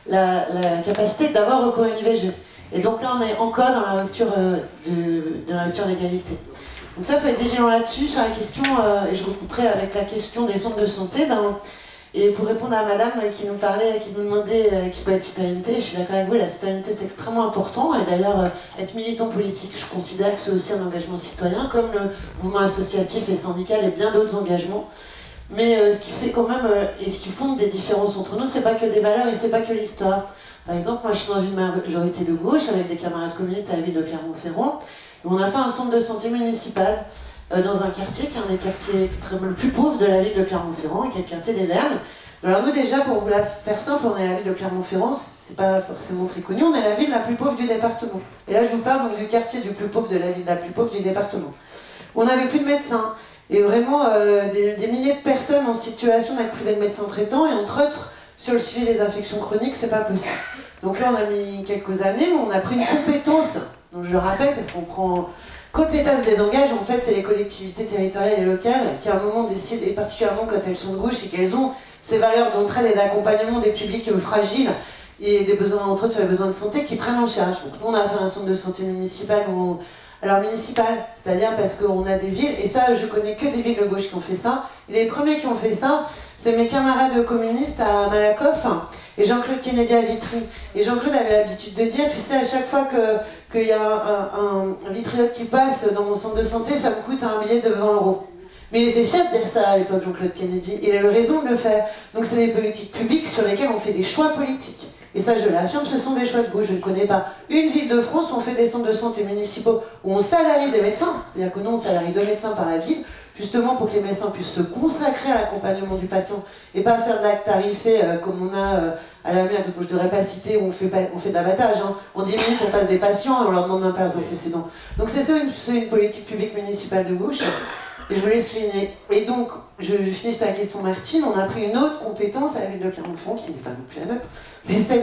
la capacité d'avoir recours à une IVG. Et donc là, on est encore dans la rupture d'égalité. Donc ça, il faut être vigilant là-dessus, sur la question, et je recouperai avec la question des centres de santé. Et pour répondre à madame qui nous parlait, qui nous demandait qui peut être citoyenneté, je suis d'accord avec vous, la citoyenneté c'est extrêmement important. Et d'ailleurs, être militant politique, je considère que c'est aussi un engagement citoyen, comme le mouvement associatif et syndical et bien d'autres engagements. Mais ce qui fait quand même, et qui fonde des différences entre nous, c'est pas que des valeurs et c'est pas que l'histoire. Par exemple, moi je suis dans une majorité de gauche avec des camarades communistes à la ville de Clermont-Ferrand. On a fait un centre de santé municipal dans un quartier qui est un des quartiers extrêmement le plus pauvres de la ville de Clermont-Ferrand, qui est le quartier des Vernes. Alors nous déjà, pour vous la faire simple, on est la ville de Clermont-Ferrand, c'est pas forcément très connu, on est la ville la plus pauvre du département. Et là je vous parle donc du quartier du plus pauvre de la ville la plus pauvre du département. On n'avait plus de médecins. Et vraiment des milliers de personnes en situation d'être privées de médecins traitants, et entre autres, sur le suivi des infections chroniques, c'est pas possible. Donc là, on a mis quelques années, mais on a pris une compétence, donc je le rappelle, parce qu'on prend compétence des engages, en fait, c'est les collectivités territoriales et locales qui, à un moment, décident, et particulièrement quand elles sont de gauche, et qu'elles ont ces valeurs d'entraide et d'accompagnement des publics fragiles, et des besoins, entre autres, sur les besoins de santé, qui prennent en charge. Donc nous, on a fait un centre de santé municipal où... Alors municipal, c'est-à-dire parce qu'on a des villes, et ça je connais que des villes de gauche qui ont fait ça, et les premiers qui ont fait ça, c'est mes camarades communistes à Malakoff et Jean-Claude Kennedy à Vitry. Et Jean-Claude avait l'habitude de dire, tu sais, à chaque fois qu'il y a un vitriote qui passe dans mon centre de santé, ça me coûte un billet de 20 €. Mais il était fier de dire ça à l'époque, Jean-Claude Kennedy, il a eu raison de le faire. Donc c'est des politiques publiques sur lesquelles on fait des choix politiques. Et ça, je l'affirme, ce sont des choix de gauche. Je ne connais pas une ville de France où on fait des centres de santé municipaux, où on salarie des médecins. C'est-à-dire que nous, on salarie 2 médecins par la ville, justement pour que les médecins puissent se consacrer à l'accompagnement du patient et pas faire de l'acte tarifé comme on a à la mer, que je ne devrais pas citer, où on fait de l'abattage. Hein. En 10 minutes, on passe des patients et on leur demande même pas leurs antécédents. Donc c'est ça, c'est une politique publique municipale de gauche. Et je voulais souligner. Et donc, je finis sur la question Martine, on a pris une autre compétence à la ville de Clermont-Ferrand, qui n'est pas non plus la nôtre, mais celle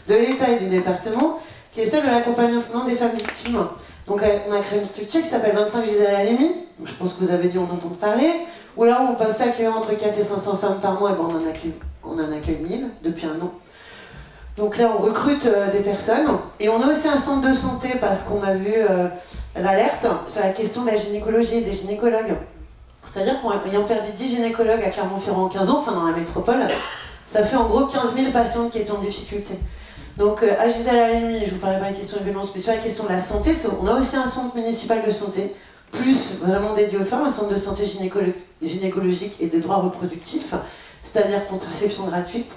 de l'État et du département, qui est celle de l'accompagnement des femmes victimes. Donc on a créé une structure qui s'appelle 25 Gisèle Halimi, je pense que vous avez dû en entendre parler, où là on passe à accueillir entre 4 et 500 femmes par mois, et ben on en accueille 1000 depuis un an. Donc là on recrute des personnes, et on a aussi un centre de santé parce qu'on a vu l'alerte sur la question de la gynécologie et des gynécologues. C'est-à-dire qu'ayant perdu 10 gynécologues à Clermont-Ferrand en 15 ans, enfin dans la métropole, ça fait en gros 15 000 patientes qui étaient en difficulté. Donc à Gisèle Halimi, je vous parlais pas de la question de violence, mais sur la question de la santé, on a aussi un centre municipal de santé, plus vraiment dédié aux femmes, un centre de santé gynécologique et de droits reproductifs, c'est-à-dire contraception gratuite,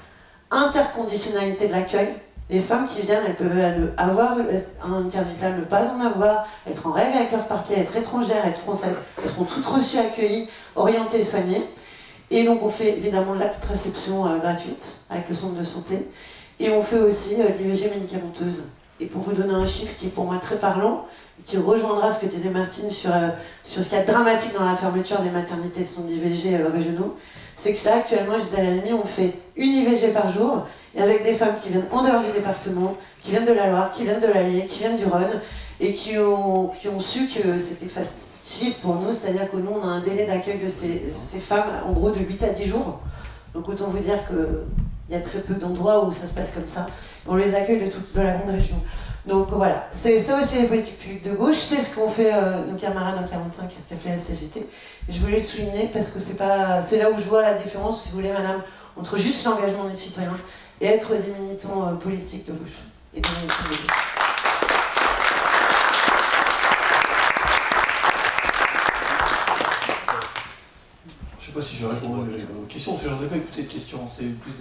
interconditionnalité de l'accueil. Les femmes qui viennent, elles peuvent avoir un carte vitale, ne pas en avoir, être en règle avec leur papier, être étrangères, être françaises. Elles seront toutes reçues, accueillies, orientées et soignées. Et donc on fait évidemment de la contraception gratuite avec le centre de santé. Et on fait aussi l'IVG médicamenteuse. Et pour vous donner un chiffre qui est pour moi très parlant, qui rejoindra ce que disait Martine sur ce qu'il y a de dramatique dans la fermeture des maternités de centres d'IVG régionaux, c'est que là actuellement, Gisèle Halimi, on fait une IVG par jour, et avec des femmes qui viennent en dehors du département, qui viennent de la Loire, qui viennent de l'Allier, qui viennent du Rhône, et qui ont su que c'était facile pour nous, c'est-à-dire que nous, on a un délai d'accueil de ces femmes, en gros, de 8 à 10 jours. Donc autant vous dire qu'il y a très peu d'endroits où ça se passe comme ça. On les accueille de toute la grande région. Donc voilà, c'est ça aussi les politiques publiques de gauche, c'est ce qu'ont fait nos camarades en 45 et ce qu'a fait la CGT. Et je voulais le souligner parce que c'est là où je vois la différence, si vous voulez, madame, entre juste l'engagement des citoyens et être des militants politiques de gauche. Et des militants de gauche. Je ne sais pas si je vais répondre aux questions, parce que je n'en ai pas écouté de questions.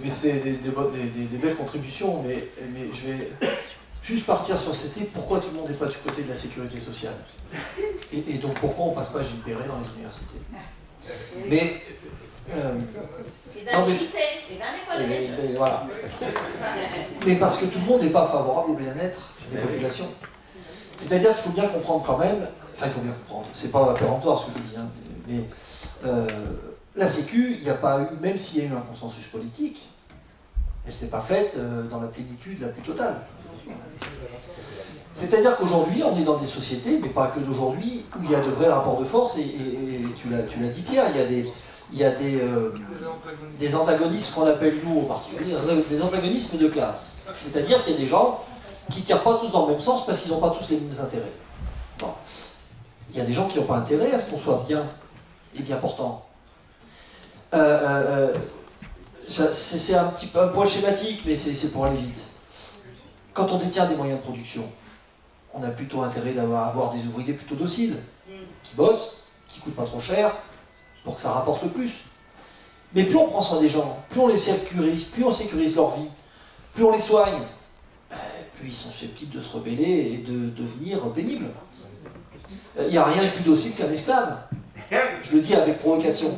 Mais c'est des belles contributions, mais je vais juste partir sur cette idée, pourquoi tout le monde n'est pas du côté de la sécurité sociale. Et donc pourquoi on ne passe pas Gilles Perret dans les universités. Mais... et dans les lycées, et dans l'école. Voilà. Mais parce que tout le monde n'est pas favorable au bien-être des populations. C'est-à-dire qu'il faut bien comprendre quand même, enfin il faut bien comprendre, c'est pas péremptoire ce que je dis, hein, mais la Sécu, il n'y a pas eu, même s'il y a eu un consensus politique, elle ne s'est pas faite dans la plénitude la plus totale. C'est-à-dire qu'aujourd'hui, on est dans des sociétés, mais pas que d'aujourd'hui, où il y a de vrais rapports de force, et tu l'as dit Pierre, il y a des antagonismes qu'on appelle nous, en particulier, des antagonismes de classe. C'est-à-dire qu'il y a des gens qui ne tirent pas tous dans le même sens parce qu'ils n'ont pas tous les mêmes intérêts. Bon. Il y a des gens qui n'ont pas intérêt à ce qu'on soit bien et bien portant. C'est un petit peu un poil schématique, mais c'est pour aller vite. Quand on détient des moyens de production, on a plutôt intérêt d'avoir des ouvriers plutôt dociles, qui bossent, qui coûtent pas trop cher, pour que ça rapporte le plus. Mais plus on prend soin des gens, plus on les sécurise, plus on sécurise leur vie, plus on les soigne, plus ils sont susceptibles de se rebeller et de devenir pénibles. Il n'y a rien de plus docile qu'un esclave. Je le dis avec provocation.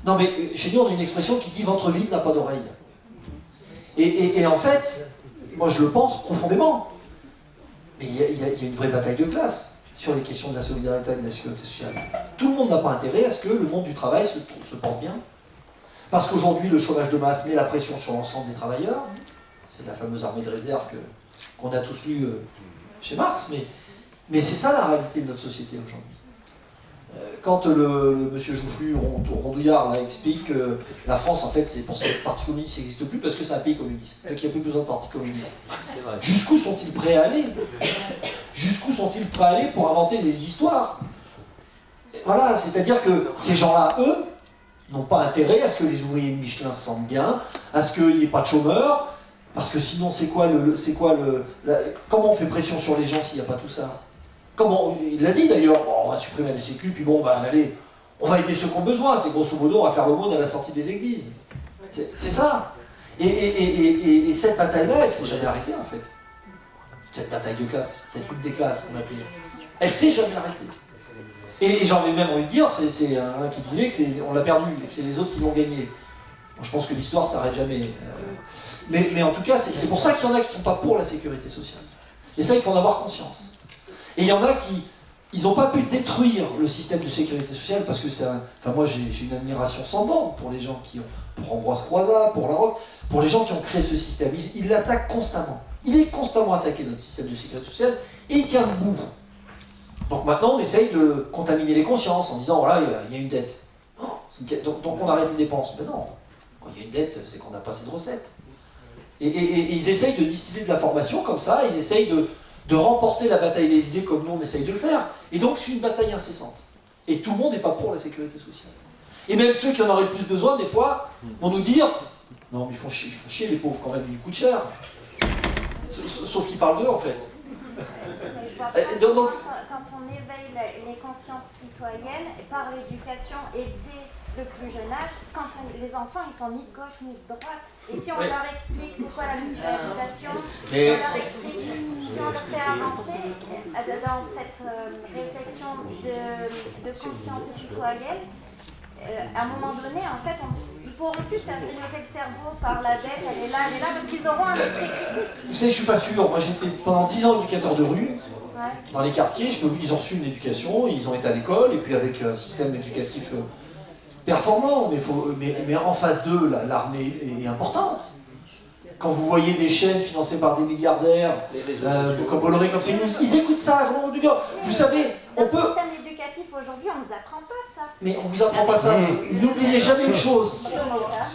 Non mais chez nous on a une expression qui dit « ventre vide n'a pas d'oreille ». Et en fait, moi je le pense profondément, mais il y a une vraie bataille de classe sur les questions de la solidarité et de la sécurité sociale. Tout le monde n'a pas intérêt à ce que le monde du travail se porte bien. Parce qu'aujourd'hui le chômage de masse met la pression sur l'ensemble des travailleurs. C'est la fameuse armée de réserve qu'on a tous lue chez Marx, mais c'est ça la réalité de notre société aujourd'hui. Quand le monsieur Joufflu, Rondouillard, là, explique que la France, en fait, c'est pour ça que le Parti communiste n'existe plus, parce que c'est un pays communiste, donc il n'y a plus besoin de Parti communiste. Jusqu'où sont-ils prêts à aller? Jusqu'où sont-ils prêts à aller pour inventer des histoires? Voilà, c'est-à-dire que ces gens-là, eux, n'ont pas intérêt à ce que les ouvriers de Michelin se sentent bien, à ce qu'il n'y ait pas de chômeurs, parce que sinon, comment on fait pression sur les gens s'il n'y a pas tout ça? Comment, il l'a dit d'ailleurs, bon, on va supprimer la sécu, puis bon, bah allez, on va aider ceux qui ont besoin, c'est grosso modo, on va faire l'aumône à la sortie des églises. C'est ça. Et cette bataille-là, elle ne s'est jamais arrêtée en fait. Cette bataille de classe, cette lutte des classes qu'on appelait. Elle ne s'est jamais arrêtée. Et j'en ai même envie de dire, c'est un qui disait qu'on l'a perdu, et que c'est les autres qui l'ont gagné. Bon, je pense que l'histoire ne s'arrête jamais. Mais en tout cas, c'est pour ça qu'il y en a qui ne sont pas pour la sécurité sociale. Et ça, il faut en avoir conscience. Et il y en a qui, ils n'ont pas pu détruire le système de sécurité sociale parce que ça. Enfin, moi, j'ai une admiration sans borne pour les gens qui ont, pour Ambroise Croizat, pour Larocque, pour les gens qui ont créé ce système. Ils l'attaquent constamment. Il est constamment attaqué, notre système de sécurité sociale, et il tient debout. Donc maintenant, on essaye de contaminer les consciences en disant voilà, il y a une dette. Donc on arrête les dépenses. Mais non, quand il y a une dette, c'est qu'on n'a pas assez de recettes. Et ils essayent de distiller de l'information comme ça, ils essayent de remporter la bataille des idées comme nous on essaye de le faire. Et donc c'est une bataille incessante. Et tout le monde n'est pas pour la sécurité sociale. Et même ceux qui en auraient le plus besoin, des fois, vont nous dire non, mais ils font chier les pauvres quand même, ils coûtent cher. Sauf qu'ils parlent d'eux en fait. Donc, quand on éveille les consciences citoyennes par l'éducation et dès le plus jeune âge, quand les enfants ils sont ni de gauche ni de droite, et si on leur explique c'est quoi la mutualisation, si on leur explique, si on leur fait avancer dans cette réflexion de conscience citoyenne, à un moment donné en fait ils pourront plus faire grignoter le cerveau par la dette, elle est là, parce qu'ils auront un esprit critique. Vous savez, je suis pas sûr. Moi j'étais pendant 10 ans éducateur de rue. Dans les quartiers, ils ont reçu une éducation, ils ont été à l'école, et puis avec un système éducatif performant, mais en face d'eux, l'armée est importante. Quand vous voyez des chaînes financées par des milliardaires, comme Bolloré, comme CNews, ils écoutent ça, vous savez, on peut... Le système éducatif aujourd'hui, on ne nous apprend pas ça. Mais on vous apprend pas ça. N'oubliez jamais une chose.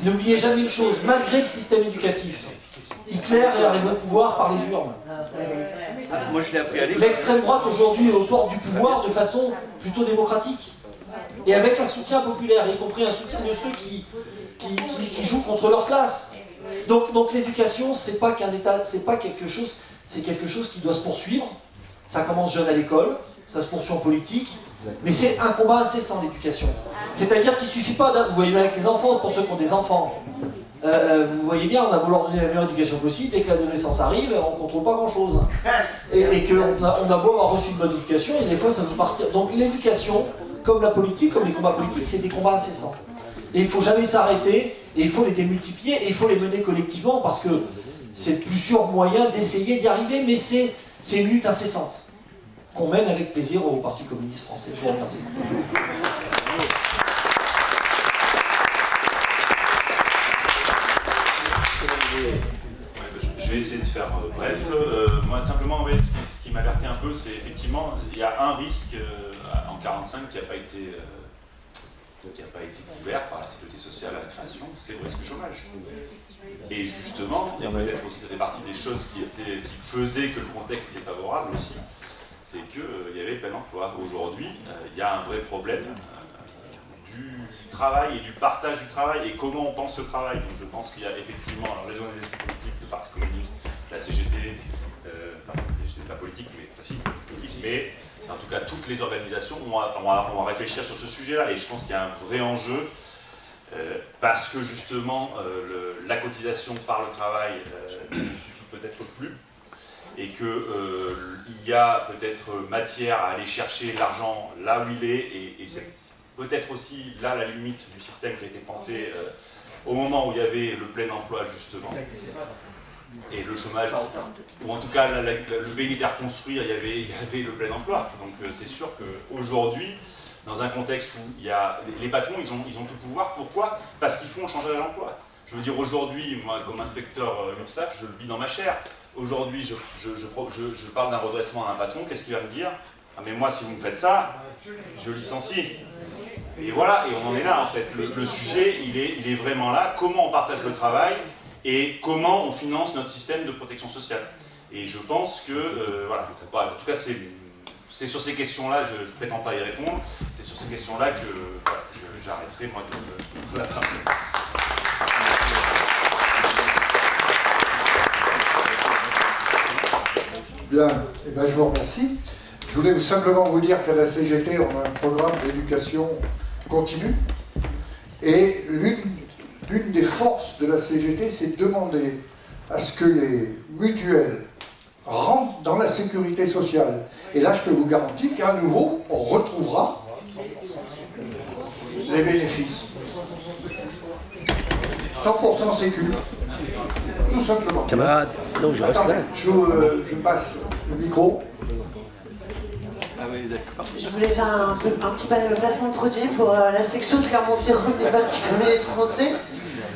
N'oubliez jamais une chose, malgré le système éducatif, Hitler est arrivé au pouvoir par les urnes. Moi je l'ai appris à l'école. L'extrême droite aujourd'hui est aux portes du pouvoir de façon plutôt démocratique. Et avec un soutien populaire, y compris un soutien de ceux qui jouent contre leur classe. Donc l'éducation, c'est pas qu'un état, c'est pas quelque chose, c'est quelque chose qui doit se poursuivre. Ça commence jeune à l'école, ça se poursuit en politique, mais c'est un combat incessant l'éducation. C'est-à-dire qu'il suffit pas, vous voyez bien avec les enfants, pour ceux qui ont des enfants. Vous voyez bien, on a beau leur donner la meilleure éducation possible, dès que l'adolescence arrive, on ne contrôle pas grand-chose. Et qu'on a beau avoir reçu une bonne éducation, et des fois ça peut partir. Donc l'éducation, comme la politique, comme les combats politiques, c'est des combats incessants. Et il ne faut jamais s'arrêter, et il faut les démultiplier, et il faut les mener collectivement, parce que c'est le plus sûr moyen d'essayer d'y arriver, mais c'est une lutte incessante, qu'on mène avec plaisir au Parti communiste français. Je vous remercie. Je vais essayer de faire bref. Moi, simplement, ce qui m'alertait un peu, c'est effectivement, il y a un risque en 1945 qui n'a pas été couvert par la sécurité sociale à la création, c'est le risque chômage. Et justement, et peut-être aussi ça fait partie des choses qui faisaient que le contexte était favorable aussi, c'est qu'il y avait plein emploi. Aujourd'hui, il y a un vrai problème du travail et du partage du travail et comment on pense le travail. Donc je pense qu'il y a effectivement alors, les organisations politiques, le Parti communiste, la CGT, CGT pas politique, mais en tout cas toutes les organisations vont réfléchir sur ce sujet-là et je pense qu'il y a un vrai enjeu parce que justement la cotisation par le travail ne suffit peut-être plus et qu'il y a peut-être matière à aller chercher l'argent là où il est et c'est peut-être aussi là la limite du système qui a été pensé au moment où il y avait le plein emploi justement et le chômage, ou en tout cas le pays était à reconstruire, il y avait le plein emploi. Donc c'est sûr qu'aujourd'hui, dans un contexte où il y a les patrons, ils ont tout pouvoir. Pourquoi ? Parce qu'ils font changer l'emploi. Je veux dire aujourd'hui, moi comme inspecteur URSSAF, je le vis dans ma chair. Aujourd'hui, je parle d'un redressement à un patron, qu'est-ce qu'il va me dire ? Ah mais moi si vous me faites ça, je licencie. Et voilà, et on en est là en fait. Le sujet, il est vraiment là. Comment on partage le travail et comment on finance notre système de protection sociale. Et je pense que, voilà, en tout cas c'est sur ces questions-là, je ne prétends pas y répondre, c'est sur ces questions-là que voilà, j'arrêterai moi de la parler. Bien, eh ben, je vous remercie. Je voulais simplement vous dire qu'à la CGT, on a un programme d'éducation continue. Et l'une l'une des forces de la CGT, c'est de demander à ce que les mutuelles rentrent dans la sécurité sociale. Et là, je peux vous garantir qu'à nouveau, on retrouvera les bénéfices. 100% sécu. Tout simplement. Camarade, non, je reste là. Je passe le micro. Ah oui, d'accord. Je voulais faire un petit placement de produit pour la section de Clermont-Ferrand du Parti communiste français.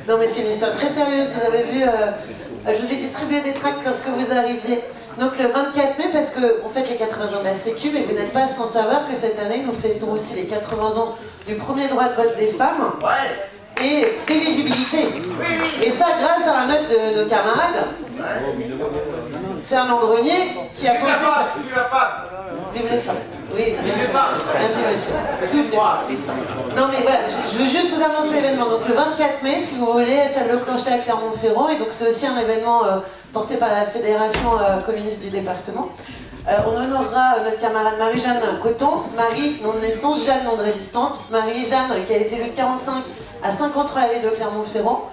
Non mais c'est une histoire très sérieuse, vous avez vu, je vous ai distribué des tracts lorsque vous arriviez. Donc le 24 mai, parce qu'on fête les 80 ans de la Sécu, mais vous n'êtes pas sans savoir que cette année, nous fêtons aussi les 80 ans du premier droit de vote des femmes et d'éligibilité. Et ça grâce à la note de nos camarades, Fernand Grenier, qui a posé... Vive les femmes. Oui, merci. Merci, monsieur. Non, mais voilà, je veux juste vous annoncer l'événement. Donc, le 24 mai, si vous voulez, salle Le Clocher à Clermont-Ferrand. Et donc, c'est aussi un événement porté par la Fédération communiste du département. On honorera notre camarade Marie-Jeanne Coton. Marie, nom de naissance, Jeanne, nom de résistante. Marie-Jeanne, qui a été élue de 45 à 50 ans à la ville de Clermont-Ferrand.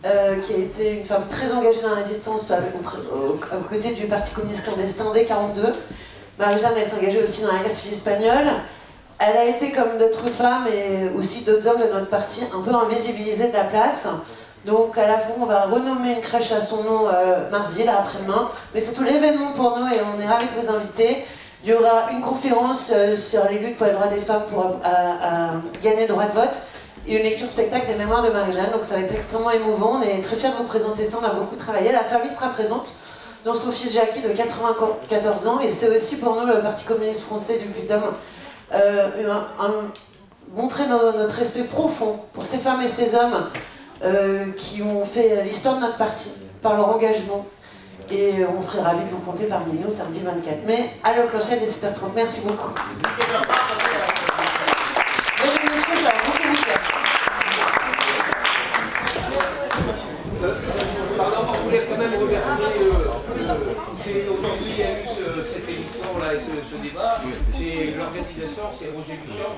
Qui a été une femme très engagée dans la résistance aux côtés du Parti communiste clandestin dès 1942. Marie-Jeanne, elle s'engageait aussi dans la guerre civile espagnole. Elle a été, comme d'autres femmes et aussi d'autres hommes de notre parti, un peu invisibilisée de la place. Donc à la fois, on va renommer une crèche à son nom mardi, là, après-demain. Mais surtout l'événement pour nous, et on est ravis de vous inviter. Il y aura une conférence sur les luttes pour les droits des femmes pour gagner le droit de vote. Et une lecture spectacle des mémoires de Marie-Jeanne. Donc ça va être extrêmement émouvant. On est très fiers de vous présenter ça, on a beaucoup travaillé. La famille sera présente, dont son fils Jackie de 94 ans, et c'est aussi pour nous, le Parti communiste français du Puy-de-Dôme, montrer notre respect profond pour ces femmes et ces hommes qui ont fait l'histoire de notre parti par leur engagement. Et on serait ravis de vous compter parmi nous samedi 24 mai à Le Clocher dès 7h30. Merci beaucoup. Mesdames et messieurs, ça va beaucoup vous plaire. Pardon, on voulait quand même remercier. Aujourd'hui, il y a eu cette émission-là et ce débat. C'est l'organisation, c'est Roger Michel.